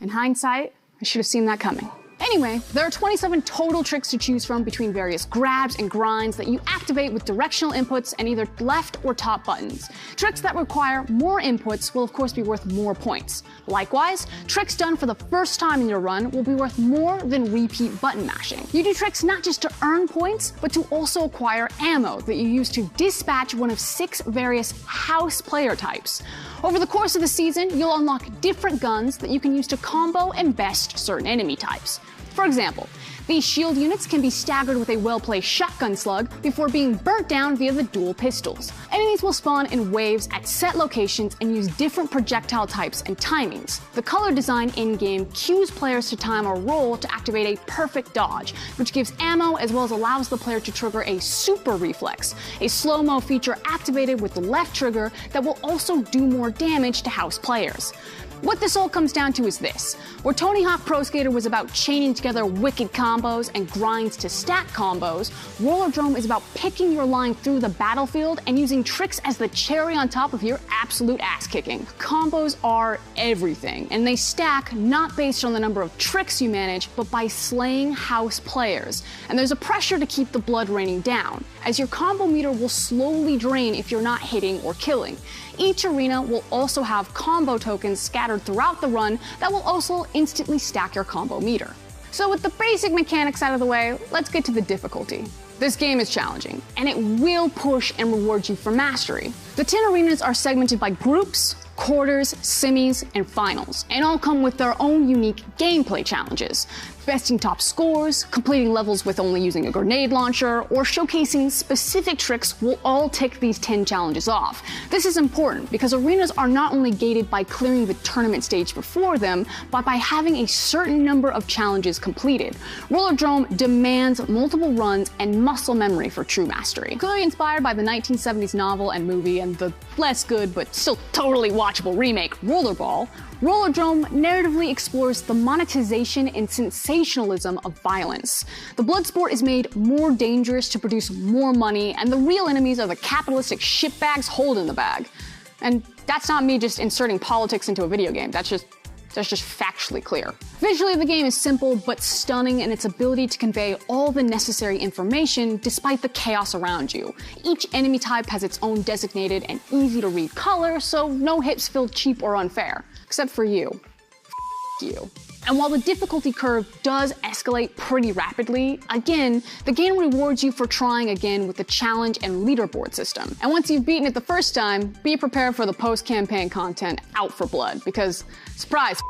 In hindsight, I should have seen that coming. Anyway, there are 27 total tricks to choose from between various grabs and grinds that you activate with directional inputs and either left or top buttons. Tricks that require more inputs will of course be worth more points. Likewise, tricks done for the first time in your run will be worth more than repeat button mashing. You do tricks not just to earn points, but to also acquire ammo that you use to dispatch one of 6 various house player types. Over the course of the season, you'll unlock different guns that you can use to combo and best certain enemy types. For example, these shield units can be staggered with a well-placed shotgun slug before being burnt down via the dual pistols. Enemies will spawn in waves at set locations and use different projectile types and timings. The color design in-game cues players to time a roll to activate a perfect dodge, which gives ammo as well as allows the player to trigger a super reflex, a slow-mo feature activated with the left trigger that will also do more damage to house players. What this all comes down to is this. Where Tony Hawk Pro Skater was about chaining together wicked combos and grinds to stack combos, Rollerdrome is about picking your line through the battlefield and using tricks as the cherry on top of your absolute ass kicking. Combos are everything, and they stack not based on the number of tricks you manage, but by slaying house players. And there's a pressure to keep the blood raining down, as your combo meter will slowly drain if you're not hitting or killing. Each arena will also have combo tokens scattered throughout the run that will also instantly stack your combo meter. So with the basic mechanics out of the way, let's get to the difficulty. This game is challenging, and it will push and reward you for mastery. The 10 arenas are segmented by groups, quarters, semis, and finals, and all come with their own unique gameplay challenges. Besting top scores, completing levels with only using a grenade launcher, or showcasing specific tricks will all tick these 10 challenges off. This is important because arenas are not only gated by clearing the tournament stage before them, but by having a certain number of challenges completed. Rollerdrome demands multiple runs and muscle memory for true mastery. Clearly inspired by the 1970s novel and movie and the less good but still totally watchable remake Rollerball, Rollerdrome narratively explores the monetization and sensationalism of violence. The blood sport is made more dangerous to produce more money, and the real enemies are the capitalistic shitbags holding the bag. And that's not me just inserting politics into a video game, that's just factually clear. Visually, the game is simple but stunning in its ability to convey all the necessary information despite the chaos around you. Each enemy type has its own designated and easy to read color, so no hits feel cheap or unfair. Except for you. You. And while the difficulty curve does escalate pretty rapidly, again, the game rewards you for trying again with the challenge and leaderboard system. And once you've beaten it the first time, be prepared for the post-campaign content Out for Blood, because, surprise,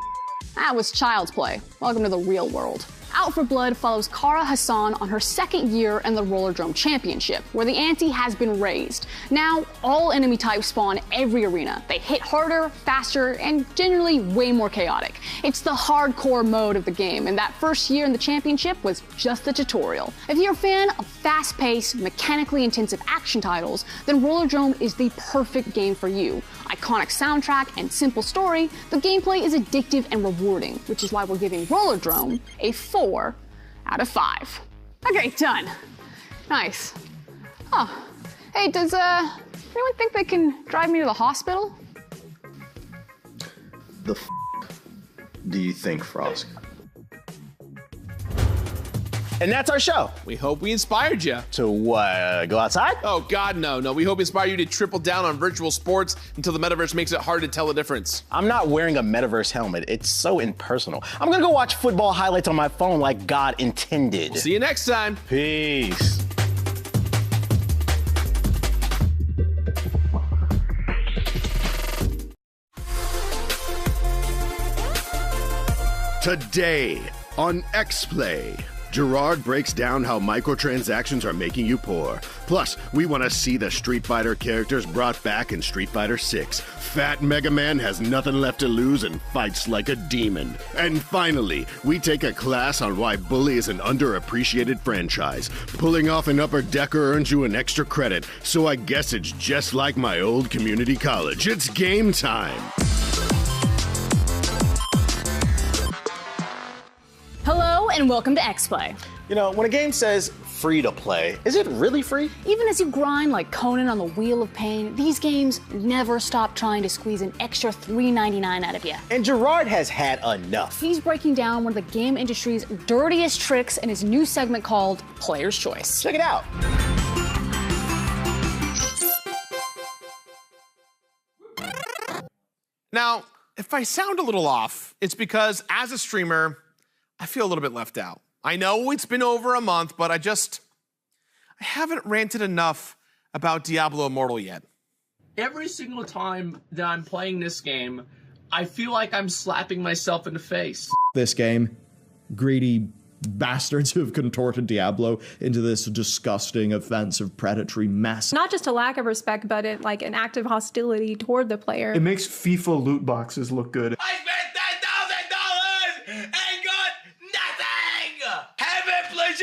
that was child's play. Welcome to the real world. Out for Blood follows Kara Hassan on her second year in the Rollerdrome Championship, where the ante has been raised. Now, all enemy types spawn every arena. They hit harder, faster, and generally way more chaotic. It's the hardcore mode of the game, and that first year in the championship was just the tutorial. If you're a fan of fast-paced, mechanically intensive action titles, then Rollerdrome is the perfect game for you. Iconic soundtrack and simple story, the gameplay is addictive and rewarding, which is why we're giving Rollerdrome a 4 out of 5. Okay, done. Nice. Oh, hey, does anyone think they can drive me to the hospital? The do you think, Frost? And that's our show. We hope we inspired you. To what? Go outside? Oh, God, no. We hope we inspire you to triple down on virtual sports until the metaverse makes it hard to tell the difference. I'm not wearing a metaverse helmet. It's so impersonal. I'm gonna go watch football highlights on my phone like God intended. See you next time. Peace. Today on X-Play. Gerard breaks down how microtransactions are making you poor. Plus, we want to see the Street Fighter characters brought back in Street Fighter 6. Fat Mega Man has nothing left to lose and fights like a demon. And finally, we take a class on why Bully is an underappreciated franchise. Pulling off an upper decker earns you an extra credit, so I guess it's just like my old community college. It's game time! Hello and welcome to X-Play. You know, when a game says free to play, is it really free? Even as you grind like Conan on the Wheel of Pain, these games never stop trying to squeeze an extra $3.99 out of you. And Gerard has had enough. He's breaking down one of the game industry's dirtiest tricks in his new segment called Player's Choice. Check it out. Now, if I sound a little off, it's because as a streamer, I feel a little bit left out. I know it's been over a month, but I haven't ranted enough about Diablo Immortal yet. Every single time that I'm playing this game, I feel like I'm slapping myself in the face. This game, greedy bastards who have contorted Diablo into this disgusting, offensive, predatory mess. Not just a lack of respect, but like an active hostility toward the player. It makes FIFA loot boxes look good. I spent $10,000 and got nothing! Heaven, please,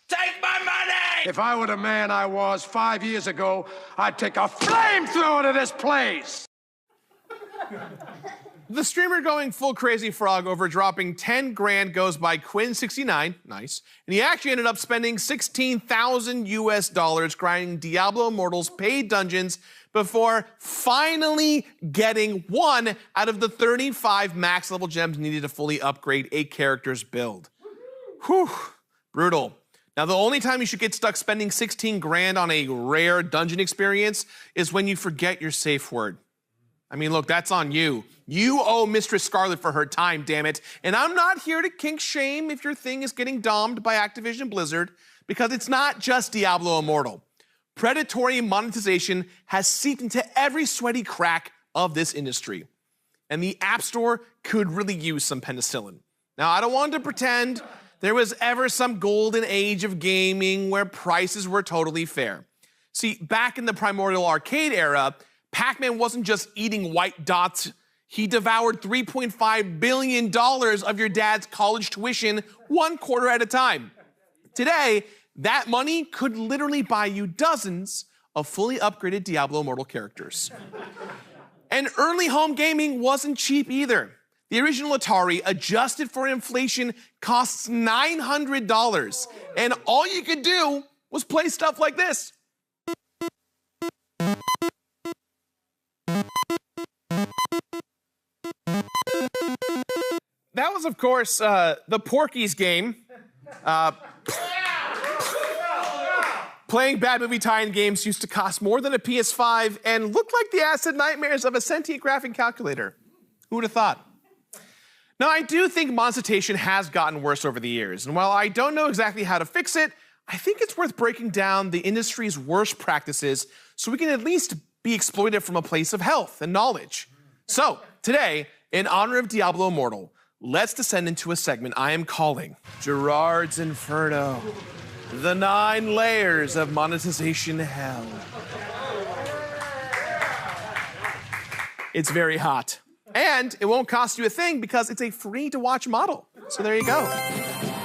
take my money! If I were the man I was 5 years ago, I'd take a flamethrower to this place! The streamer going full crazy frog over dropping 10 grand goes by Quinn69, nice, and he actually ended up spending 16,000 US dollars grinding Diablo Immortal's paid dungeons before finally getting one out of the 35 max level gems needed to fully upgrade a character's build. Whew, brutal. Now, the only time you should get stuck spending 16 grand on a rare dungeon experience is when you forget your safe word. I mean, look, that's on you. You owe Mistress Scarlet for her time, damn it. And I'm not here to kink shame if your thing is getting domed by Activision Blizzard, because it's not just Diablo Immortal. Predatory monetization has seeped into every sweaty crack of this industry. And the App Store could really use some penicillin. Now, I don't want to pretend there was ever some golden age of gaming where prices were totally fair. See, back in the primordial arcade era, Pac-Man wasn't just eating white dots. He devoured $3.5 billion of your dad's college tuition 1 quarter at a time. Today, that money could literally buy you dozens of fully upgraded Diablo Immortal characters. And early home gaming wasn't cheap either. The original Atari, adjusted for inflation, costs $900. And all you could do was play stuff like this. That was, of course, the Porky's game. Playing bad movie tie-in games used to cost more than a PS5 and looked like the acid nightmares of a sentient graphing calculator. Who would have thought? Now, I do think monetization has gotten worse over the years, and while I don't know exactly how to fix it, I think it's worth breaking down the industry's worst practices so we can at least be exploited from a place of health and knowledge. So, today, in honor of Diablo Immortal, let's descend into a segment I am calling Gerard's Inferno, the 9 layers of monetization hell. It's very hot. And it won't cost you a thing because it's a free-to-watch model. So there you go.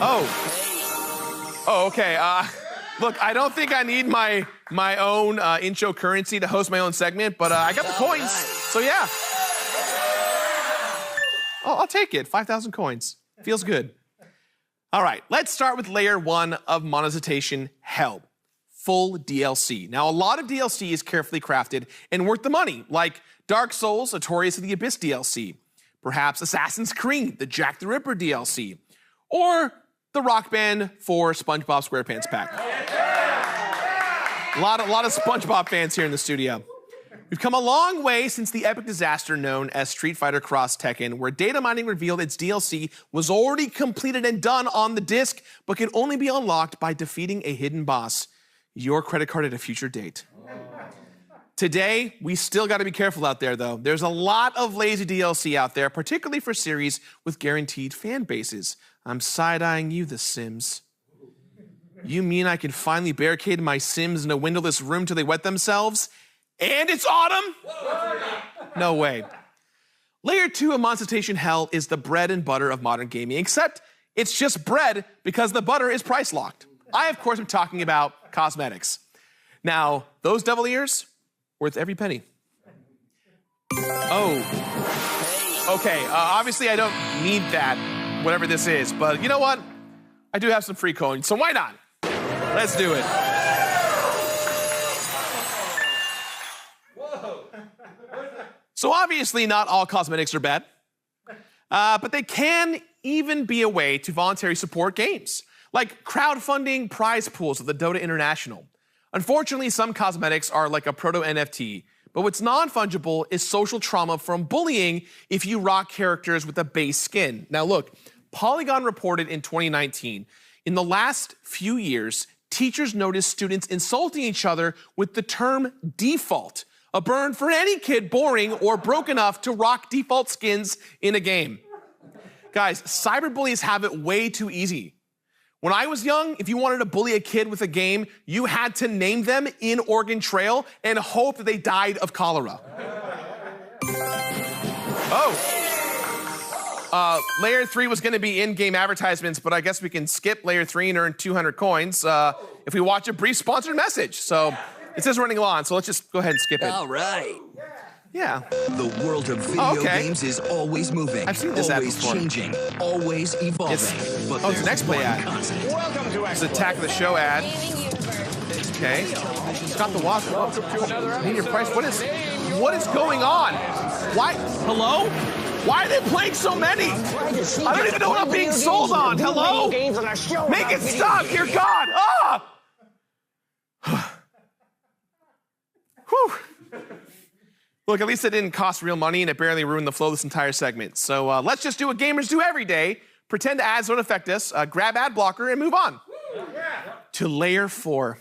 Oh, okay. Look, I don't think I need my own in-show currency to host my own segment, but I got the coins, so yeah. Oh, I'll take it. 5,000 coins. Feels good. All right, let's start with layer 1 of monetization hell. Full DLC. Now, a lot of DLC is carefully crafted and worth the money, like Dark Souls, Notorious of the Abyss DLC, perhaps Assassin's Creed, the Jack the Ripper DLC, or the Rock Band 4 SpongeBob SquarePants pack. A lot of SpongeBob fans here in the studio. We've come a long way since the epic disaster known as Street Fighter Cross Tekken, where data mining revealed its DLC was already completed and done on the disc, but could only be unlocked by defeating a hidden boss. Your credit card at a future date. Today, we still got to be careful out there, though. There's a lot of lazy DLC out there, particularly for series with guaranteed fan bases. I'm side-eyeing you, The Sims. You mean I can finally barricade my Sims in a windowless room till they wet themselves? And it's autumn? No way. Layer 2 of Monetization Hell is the bread and butter of modern gaming, except it's just bread because the butter is price locked. I, of course, am talking about cosmetics. Now, those devil ears, worth every penny. Oh. Okay, obviously I don't need that, whatever this is, but you know what? I do have some free coins, so why not? Let's do it. So obviously not all cosmetics are bad, but they can even be a way to voluntarily support games, like crowdfunding prize pools of the Dota International. Unfortunately, some cosmetics are like a proto-NFT, but what's non-fungible is social trauma from bullying if you rock characters with a base skin. Now look, Polygon reported in 2019, in the last few years, teachers noticed students insulting each other with the term default, a burn for any kid boring or broke enough to rock default skins in a game. Guys, cyberbullies have it way too easy. When I was young, if you wanted to bully a kid with a game, you had to name them in Oregon Trail and hope that they died of cholera. Layer 3 was gonna be in-game advertisements, but I guess we can skip Layer 3 and earn 200 coins if we watch a brief sponsored message. So it says running long, so let's just go ahead and skip it. All right. Yeah. The world of video games is always moving, I've seen this ad always before. changing, always evolving. But It's an Next Play ad. Welcome to It's Attack of the Show ad. Okay. It's got the watch. Name your price. What is going on? Why? Hello? Why are they playing so many? I don't even know what I'm being sold on. Hello? Make it stop, dear God. Whew. Look, at least it didn't cost real money and it barely ruined the flow of this entire segment. So let's just do what gamers do every day. Pretend ads don't affect us, grab ad blocker, and move on. To Layer 4.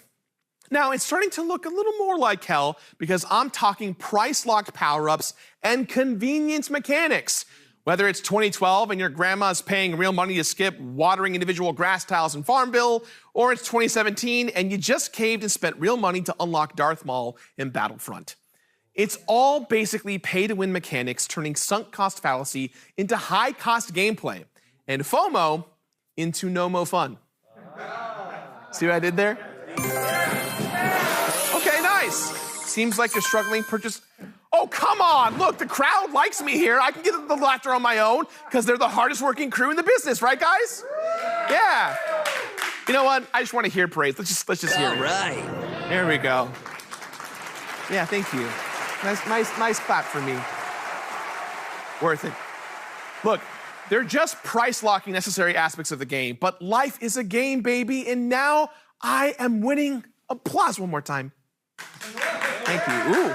Now, it's starting to look a little more like hell because I'm talking price-locked power-ups and convenience mechanics. Whether it's 2012 and your grandma's paying real money to skip watering individual grass tiles in Farmville, or it's 2017 and you just caved and spent real money to unlock Darth Maul in Battlefront. It's all basically pay-to-win mechanics turning sunk cost fallacy into high-cost gameplay, and FOMO into no-mo fun. See what I did there? Okay, nice. Seems like you're struggling purchase. Oh, come on. Look, the crowd likes me here. I can get the laughter on my own because they're the hardest working crew in the business, right, guys? Yeah. You know what? I just want to hear praise. Let's just hear it. All right. There we go. Yeah, thank you. Nice clap for me. Worth it. Look, they're just price locking necessary aspects of the game, but life is a game, baby, and now I am winning. Applause one more time. Thank you. Ooh.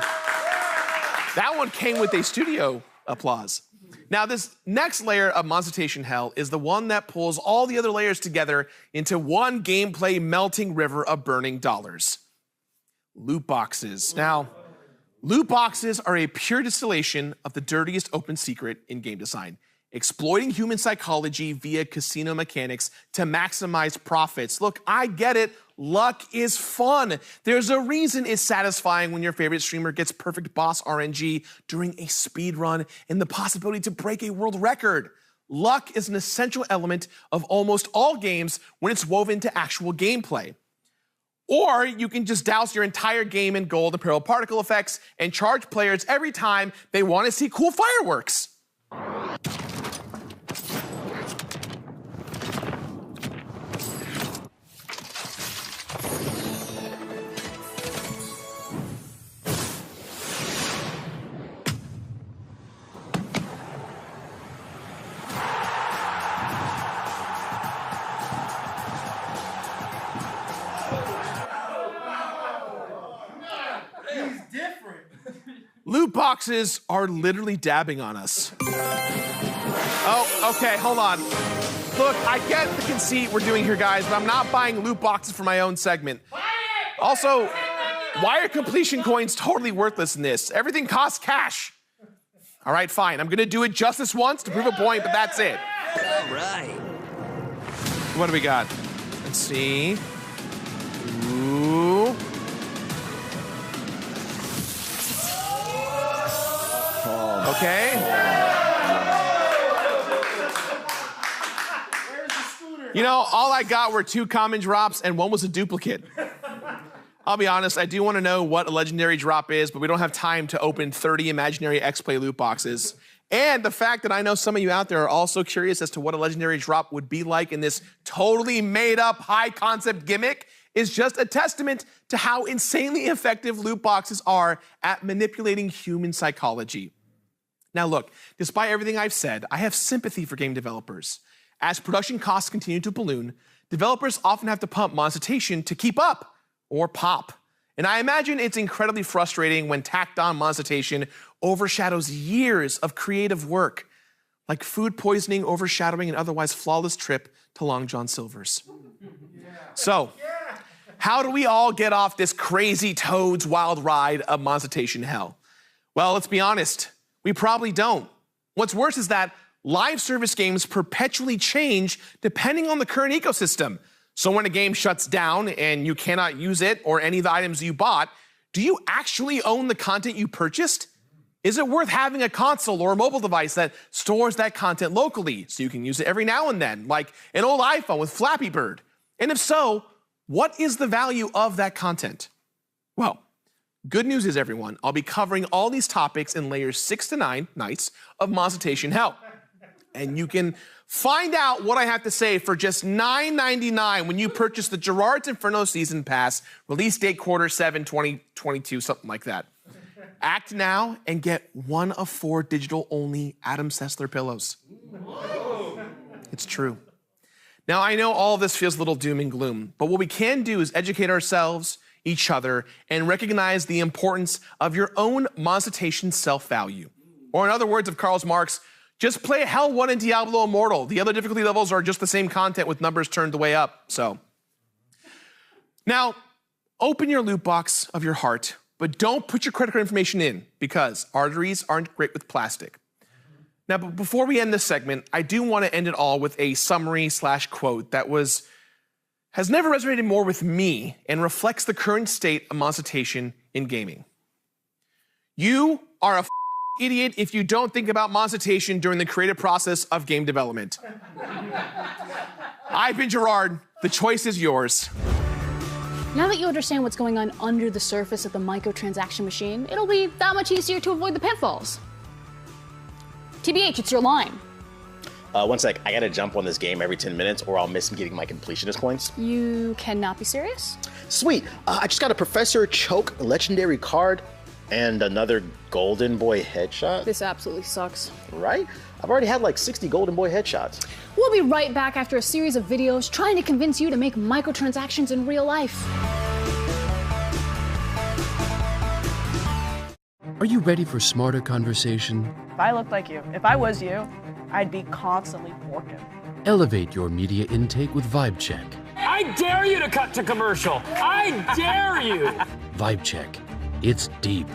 That one came with a studio applause. Now, this next layer of Monetization Hell is the one that pulls all the other layers together into one gameplay melting river of burning dollars. Loot boxes. Now, loot boxes are a pure distillation of the dirtiest open secret in game design, exploiting human psychology via casino mechanics to maximize profits. Look, I get it. Luck is fun. There's a reason it's satisfying when your favorite streamer gets perfect boss RNG during a speed run and the possibility to break a world record. Luck is an essential element of almost all games when it's woven into actual gameplay. Or you can just douse your entire game in gold and purple particle effects and charge players every time they want to see cool fireworks. Loot boxes are literally dabbing on us. Oh, okay, hold on. Look, I get the conceit we're doing here, guys, but I'm not buying loot boxes for my own segment. Also, why are completion coins totally worthless in this? Everything costs cash. All right, fine. I'm gonna do it just this once to prove a point, but that's it. All right. What do we got? Let's see. Okay. You know, all I got were 2 common drops and 1 was a duplicate. I'll be honest, I do want to know what a legendary drop is, but we don't have time to open 30 imaginary X-Play loot boxes. And the fact that I know some of you out there are also curious as to what a legendary drop would be like in this totally made-up, high-concept gimmick is just a testament to how insanely effective loot boxes are at manipulating human psychology. Now look, despite everything I've said, I have sympathy for game developers. As production costs continue to balloon, developers often have to pump monetization to keep up or pop. And I imagine it's incredibly frustrating when tacked-on monetization overshadows years of creative work, like food poisoning overshadowing an otherwise flawless trip to Long John Silver's. So, how do we all get off this crazy Toad's wild ride of monetization hell? Well, let's be honest, we probably don't. What's worse is that live service games perpetually change depending on the current ecosystem. So when a game shuts down and you cannot use it or any of the items you bought, do you actually own the content you purchased? Is it worth having a console or a mobile device that stores that content locally so you can use it every now and then, like an old iPhone with Flappy Bird? And if so, what is the value of that content? Well, good news is, everyone, I'll be covering all these topics in layers 6 to 9 nights of monetization hell. And you can find out what I have to say for just $9.99 when you purchase the Gerard's Inferno Season Pass, release date Q7 2022, something like that. Act now and get 1 of 4 digital-only Adam Sessler pillows. It's true. Now, I know all of this feels a little doom and gloom, but what we can do is educate ourselves, each other, and recognize the importance of your own monetization self-value. Or in other words of Karl Marx, just play Hell 1 and Diablo Immortal. The other difficulty levels are just the same content with numbers turned the way up, so. Now, open your loot box of your heart, but don't put your credit card information in because arteries aren't great with plastic. Now, but before we end this segment, I do want to end it all with a summary/quote that has never resonated more with me and reflects the current state of monetization in gaming. You are a idiot if you don't think about monetization during the creative process of game development. I've been Gerard. The choice is yours. Now that you understand what's going on under the surface of the microtransaction machine, it'll be that much easier to avoid the pitfalls. TBH, it's your line. One sec, I gotta jump on this game every 10 minutes or I'll miss getting my completionist points. You cannot be serious? Sweet, I just got a Professor Choke legendary card and another Golden Boy headshot. This absolutely sucks. Right? I've already had like 60 Golden Boy headshots. We'll be right back after a series of videos trying to convince you to make microtransactions in real life. Are you ready for smarter conversation? If I looked like you, if I was you, I'd be constantly working. Elevate your media intake with Vibe Check. I dare you to cut to commercial. I dare you. Vibe Check. It's deep.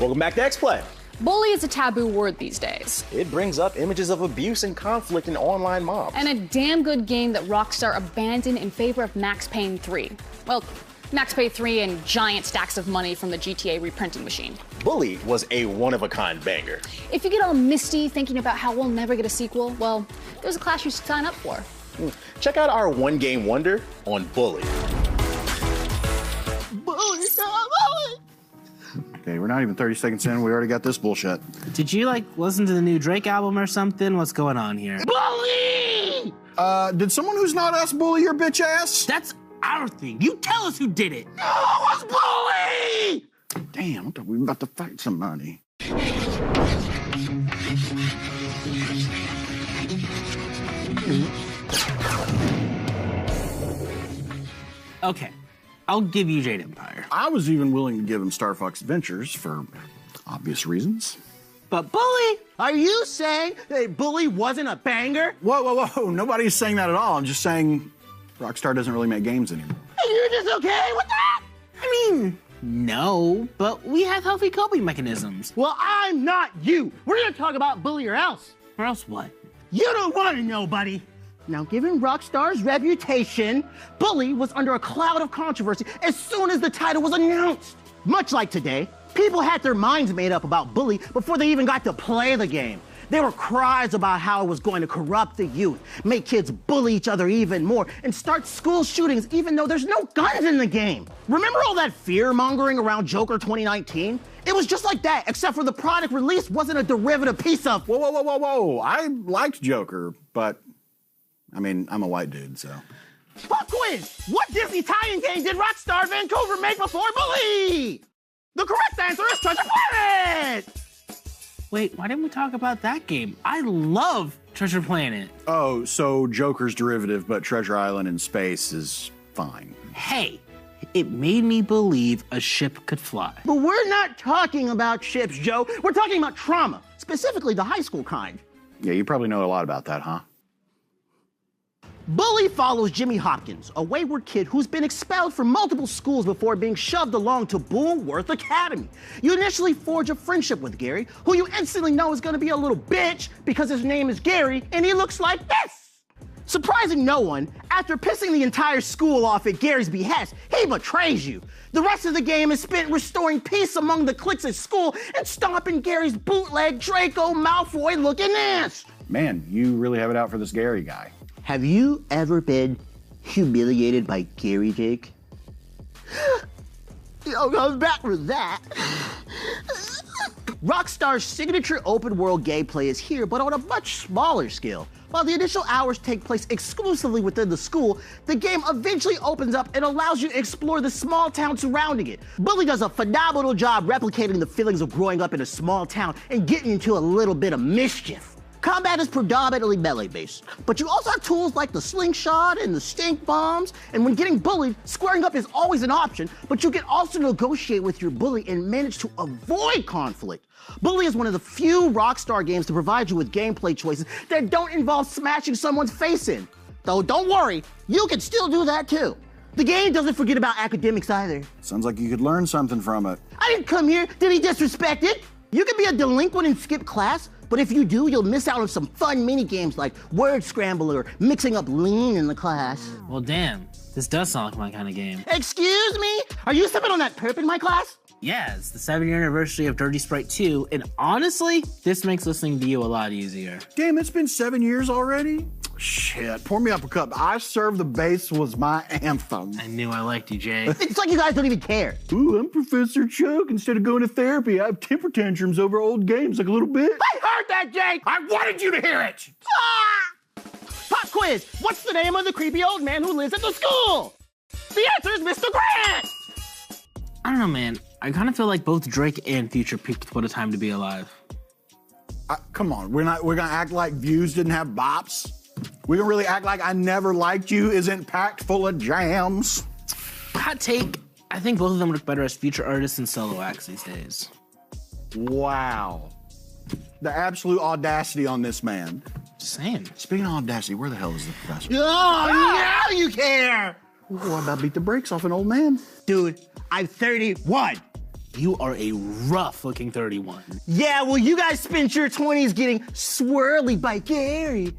Welcome back to X-Play. Bully is a taboo word these days. It brings up images of abuse and conflict in online mobs. And a damn good game that Rockstar abandoned in favor of Max Payne 3. Well, Max Payne 3 and giant stacks of money from the GTA reprinting machine. Bully was a one-of-a-kind banger. If you get all misty thinking about how we'll never get a sequel, well, there's a class you should sign up for. Check out our one-game wonder on Bully. Okay, we're not even 30 seconds in. We already got this bullshit. Did you, listen to the new Drake album or something? What's going on here? Bully! Did someone who's not us bully your bitch ass? That's our thing. You tell us who did it. No, it was bully! Damn, I thought we were about to fight somebody. Okay, I'll give you Jade Empire. I was even willing to give him Star Fox Adventures for obvious reasons. But Bully? Are you saying that Bully wasn't a banger? Whoa, whoa, whoa. Nobody's saying that at all. I'm just saying Rockstar doesn't really make games anymore. And you're just okay with that? I mean, no, but we have healthy coping mechanisms. Well, I'm not you. We're gonna talk about Bully or else. Or else what? You don't want to know, buddy. Now, given Rockstar's reputation, Bully was under a cloud of controversy as soon as the title was announced. Much like today, people had their minds made up about Bully before they even got to play the game. There were cries about how it was going to corrupt the youth, make kids bully each other even more, and start school shootings even though there's no guns in the game. Remember all that fear-mongering around Joker 2019? It was just like that, except for the product release wasn't a derivative piece of... Whoa, whoa, whoa, whoa, whoa. I liked Joker, but... I mean, I'm a white dude, so. Pop quiz! What Disney tie-in game did Rockstar Vancouver make before Bully? The correct answer is Treasure Planet! Wait, why didn't we talk about that game? I love Treasure Planet. Oh, so Joker's derivative, but Treasure Island in space is fine. Hey, it made me believe a ship could fly. But we're not talking about ships, Joe. We're talking about trauma, specifically the high school kind. Yeah, you probably know a lot about that, huh? Bully follows Jimmy Hopkins, a wayward kid who's been expelled from multiple schools before being shoved along to Bullworth Academy. You initially forge a friendship with Gary, who you instantly know is gonna be a little bitch because his name is Gary and he looks like this. Surprising no one, after pissing the entire school off at Gary's behest, he betrays you. The rest of the game is spent restoring peace among the cliques at school and stomping Gary's bootleg Draco Malfoy looking ass. Man, you really have it out for this Gary guy. Have you ever been humiliated by Gary, Jake? I'm back with that. Rockstar's signature open world gameplay is here, but on a much smaller scale. While the initial hours take place exclusively within the school, the game eventually opens up and allows you to explore the small town surrounding it. Bully does a phenomenal job replicating the feelings of growing up in a small town and getting into a little bit of mischief. Combat is predominantly melee-based, but you also have tools like the slingshot and the stink bombs, and when getting bullied, squaring up is always an option, but you can also negotiate with your bully and manage to avoid conflict. Bully is one of the few Rockstar games to provide you with gameplay choices that don't involve smashing someone's face in. Though don't worry, you can still do that too. The game doesn't forget about academics either. Sounds like you could learn something from it. I didn't come here to be disrespected. You can be a delinquent and skip class, but if you do, you'll miss out on some fun mini games like word scramble or mixing up lean in the class. Well, damn, this does sound like my kind of game. Excuse me? Are you sipping on that perp in my class? Yeah, it's the 7-year anniversary of Dirty Sprite 2, and honestly, this makes listening to you a lot easier. Damn, it's been 7 years already? Shit, pour me up a cup. I Serve the Bass was my anthem. I knew I liked you, Jay. It's like you guys don't even care. Ooh, I'm Professor Chuck. Instead of going to therapy, I have temper tantrums over old games like a little bitch. I heard that, Jake! I wanted you to hear it! Ah! Pop quiz! What's the name of the creepy old man who lives at the school? The answer is Mr. Grant! I don't know, man. I kind of feel like both Drake and Future peaked with What a Time to Be Alive. Come on, we're gonna act like Views didn't have bops? We're gonna really act like I Never Liked You isn't packed full of jams? Hot take, I think both of them look better as feature artists and solo acts these days. Wow. The absolute audacity on this man. Just saying. Speaking of audacity, where the hell is the professor? Oh, now you care! Ooh, I about beat the brakes off an old man. Dude, I'm 31. You are a rough-looking 31. Yeah, well, you guys spent your 20s getting swirly by Gary.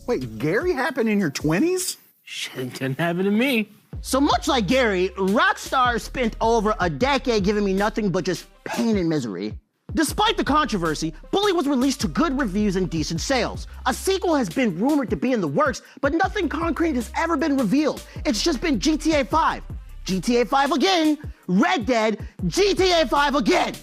Wait, Gary happened in your 20s? Shit, couldn't happen to me. So much like Gary, Rockstar spent over a decade giving me nothing but just pain and misery. Despite the controversy, Bully was released to good reviews and decent sales. A sequel has been rumored to be in the works, but nothing concrete has ever been revealed. It's just been GTA 5. GTA 5 again, Red Dead, GTA 5 again.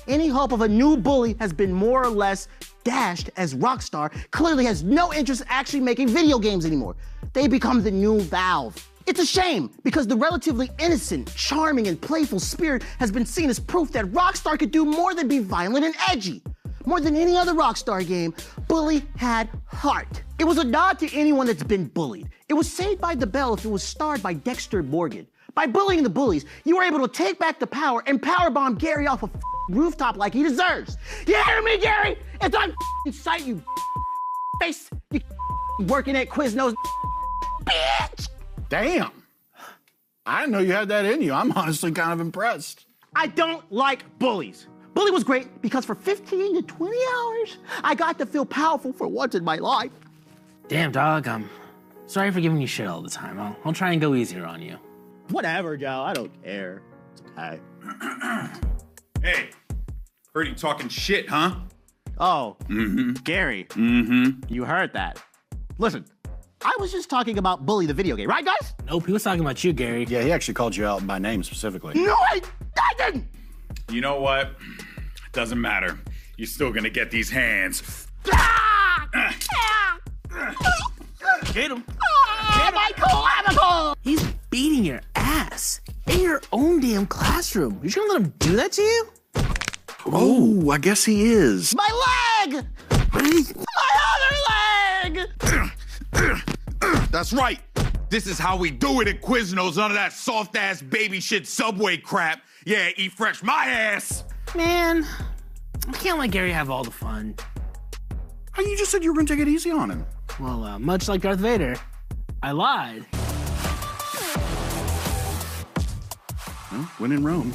Any hope of a new Bully has been more or less dashed, as Rockstar clearly has no interest in actually making video games anymore. They become the new Valve. It's a shame, because the relatively innocent, charming, and playful spirit has been seen as proof that Rockstar could do more than be violent and edgy. More than any other Rockstar game, Bully had heart. It was a nod to anyone that's been bullied. It was Saved by the Bell if it was starred by Dexter Morgan. By bullying the bullies, you were able to take back the power and powerbomb Gary off a rooftop like he deserves. You hear me, Gary? It's on sight, you face, you working at Quiznos, bitch! Damn. I didn't know you had that in you. I'm honestly kind of impressed. I don't like bullies. Bully was great because for 15 to 20 hours, I got to feel powerful for once in my life. Damn, dog, I'm sorry for giving you shit all the time. I'll try and go easier on you. Whatever, Joe. I don't care. It's okay. Hey, heard you talking shit, huh? Oh, Gary. You heard that. Listen, I was just talking about Bully the video game, right, guys? Nope, he was talking about you, Gary. Yeah, he actually called you out by name specifically. No, I didn't! You know what? It doesn't matter. You're still gonna get these hands. Get him. He's beating your ass in your own damn classroom. You're gonna let him do that to you? Oh, I guess he is. My leg! My other leg! That's right. This is how we do it at Quiznos. None of that soft-ass baby shit Subway crap. Yeah, eat fresh my ass. Man, I can't let Gary have all the fun. You just said you were gonna take it easy on him. Well, much like Darth Vader, I lied. Well, when in Rome.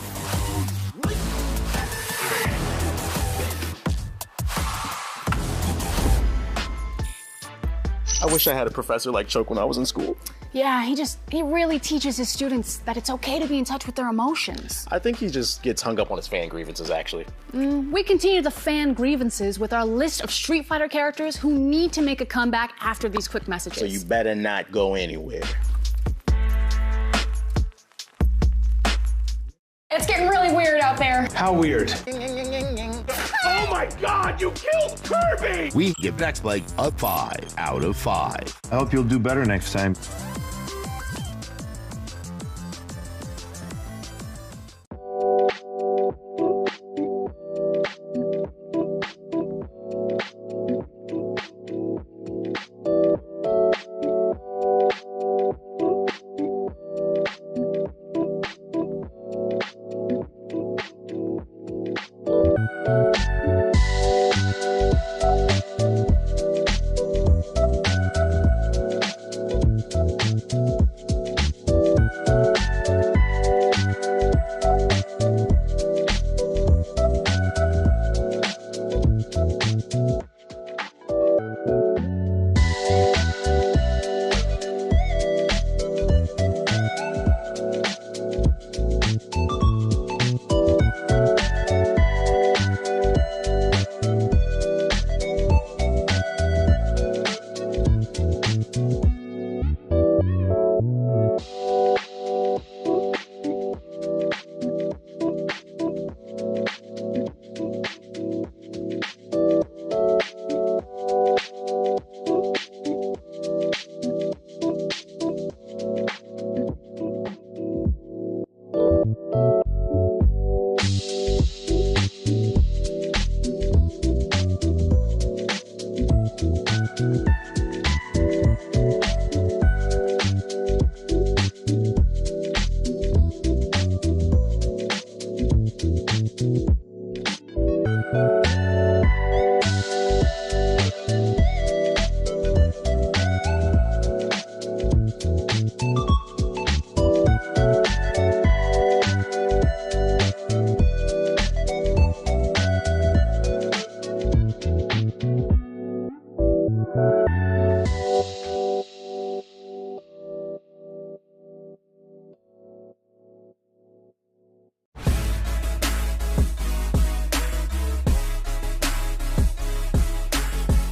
I wish I had a professor like Choke when I was in school. Yeah, he really teaches his students that it's okay to be in touch with their emotions. I think he just gets hung up on his fan grievances, actually. We continue the fan grievances with our list of Street Fighter characters who need to make a comeback after these quick messages. So you better not go anywhere. It's getting really weird out there. How weird? Oh my God, you killed Kirby! We give Next Play a 5 out of 5. I hope you'll do better next time.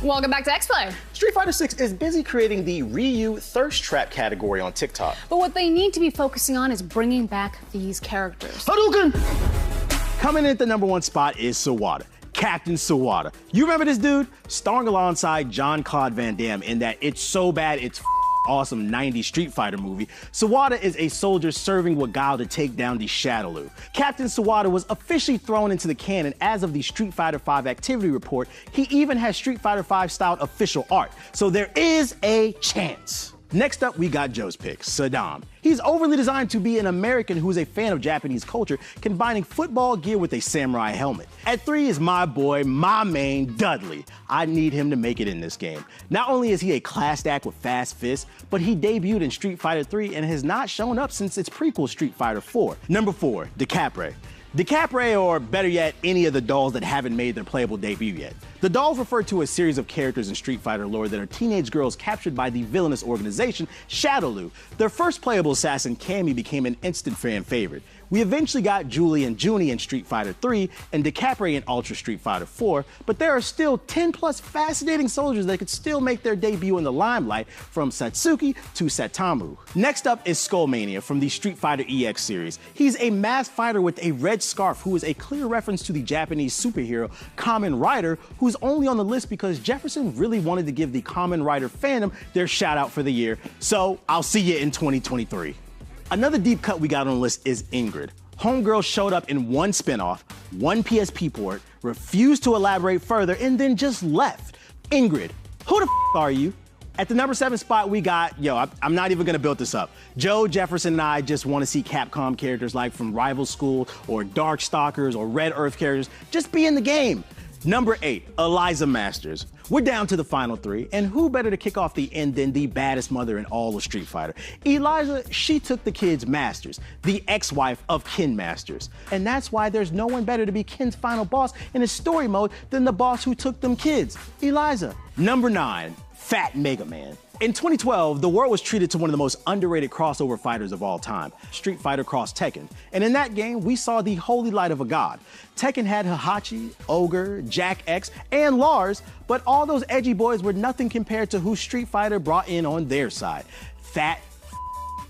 Welcome back to X-Play. Street Fighter 6 is busy creating the Ryu thirst trap category on TikTok. But what they need to be focusing on is bringing back these characters. Hadouken! Coming in at the #1 spot is Sawada. Captain Sawada. You remember this dude? Starring alongside Jean-Claude Van Damme in that It's So Bad It's awesome 90s Street Fighter movie. Sawada is a soldier serving with Guile to take down the Shadaloo. Captain Sawada was officially thrown into the canon as of the Street Fighter V activity report. He even has Street Fighter V styled official art. So there is a chance. Next up, we got Joe's pick, Saddam. He's overly designed to be an American who's a fan of Japanese culture, combining football gear with a samurai helmet. At 3 is my boy, my main, Dudley. I need him to make it in this game. Not only is he a class act with fast fists, but he debuted in Street Fighter 3 and has not shown up since its prequel, Street Fighter 4. Number 4, DeCapre. DeCapre, or better yet, any of the dolls that haven't made their playable debut yet. The dolls refer to a series of characters in Street Fighter lore that are teenage girls captured by the villainous organization Shadaloo. Their first playable assassin, Cammy, became an instant fan favorite. We eventually got Julie and Junie in Street Fighter 3 and DeCapre in Ultra Street Fighter 4, but there are still 10 plus fascinating soldiers that could still make their debut in the limelight, from Satsuki to Satamu. Next up is Skullmania from the Street Fighter EX series. He's a masked fighter with a red scarf who is a clear reference to the Japanese superhero Kamen Rider, who's only on the list because Jefferson really wanted to give the Kamen Rider fandom their shout out for the year. So I'll see you in 2023. Another deep cut we got on the list is Ingrid. Homegirl showed up in one spinoff, one PSP port, refused to elaborate further, and then just left. Ingrid, who the are you? At the #7 spot, we got, I'm not even gonna build this up. Joe, Jefferson, and I just wanna see Capcom characters like from Rival School or Darkstalkers or Red Earth characters just be in the game. Number 8, Eliza Masters. We're down to the final 3, and who better to kick off the end than the baddest mother in all of Street Fighter? Eliza, she took the kids Masters, the ex-wife of Ken Masters. And that's why there's no one better to be Ken's final boss in his story mode than the boss who took them kids, Eliza. Number 9, Fat Mega Man. In 2012, the world was treated to one of the most underrated crossover fighters of all time, Street Fighter Cross Tekken. And in that game, we saw the holy light of a god. Tekken had Heihachi, Ogre, Jack X, and Lars, but all those edgy boys were nothing compared to who Street Fighter brought in on their side, Fat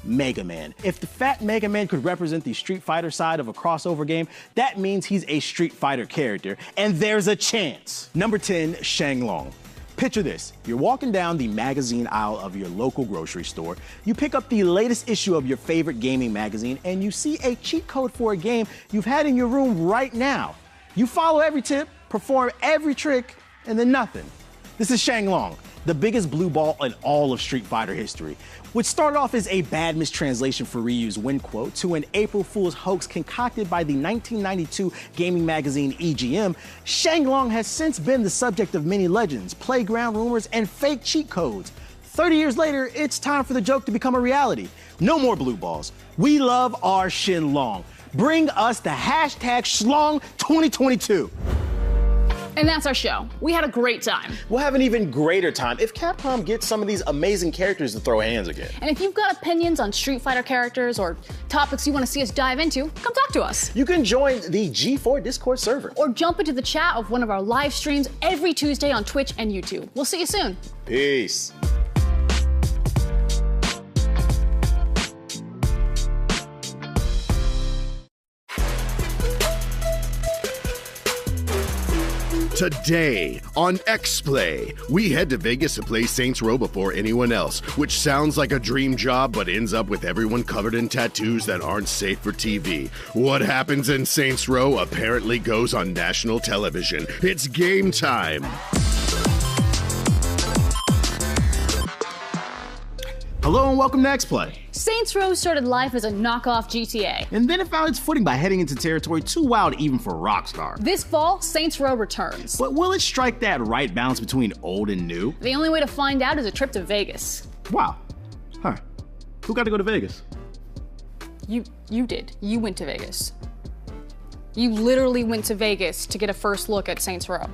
Mega Man. If the Fat Mega Man could represent the Street Fighter side of a crossover game, that means he's a Street Fighter character, and there's a chance. Number 10, Shenlong. Picture this, you're walking down the magazine aisle of your local grocery store, you pick up the latest issue of your favorite gaming magazine, and you see a cheat code for a game you've had in your room right now. You follow every tip, perform every trick, and then nothing. This is Shenlong, the biggest blue ball in all of Street Fighter history. What started off as a bad mistranslation for Ryu's win quote to an April Fool's hoax concocted by the 1992 gaming magazine EGM, Shenlong has since been the subject of many legends, playground rumors, and fake cheat codes. 30 years later, it's time for the joke to become a reality. No more blue balls. We love our Shenlong. Bring us the hashtag Shlong 2022. And that's our show. We had a great time. We'll have an even greater time if Capcom gets some of these amazing characters to throw hands again. And if you've got opinions on Street Fighter characters or topics you want to see us dive into, come talk to us. You can join the G4 Discord server. Or jump into the chat of one of our live streams every Tuesday on Twitch and YouTube. We'll see you soon. Peace. Today on X-Play, we head to Vegas to play Saints Row before anyone else, which sounds like a dream job but ends up with everyone covered in tattoos that aren't safe for TV. What happens in Saints Row apparently goes on national television. It's game time. Hello and welcome to X-Play. Saints Row started life as a knockoff GTA. And then it found its footing by heading into territory too wild even for Rockstar. This fall, Saints Row returns. But will it strike that right balance between old and new? The only way to find out is a trip to Vegas. Wow. Huh. Who got to go to Vegas? You did. You went to Vegas. You literally went to Vegas to get a first look at Saints Row.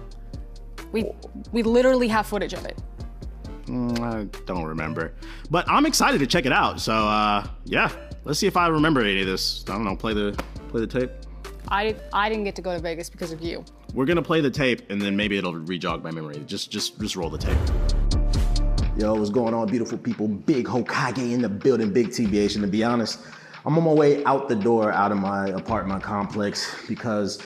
We literally have footage of it. I don't remember. But I'm excited to check it out. So, yeah. Let's see if I remember any of this. I don't know, play the tape. I didn't get to go to Vegas because of you. We're gonna play the tape, and then maybe it'll re-jog my memory. Just roll the tape. Yo, what's going on, beautiful people? Big Hokage in the building, big TBH. And to be honest, I'm on my way out the door, out of my apartment complex, because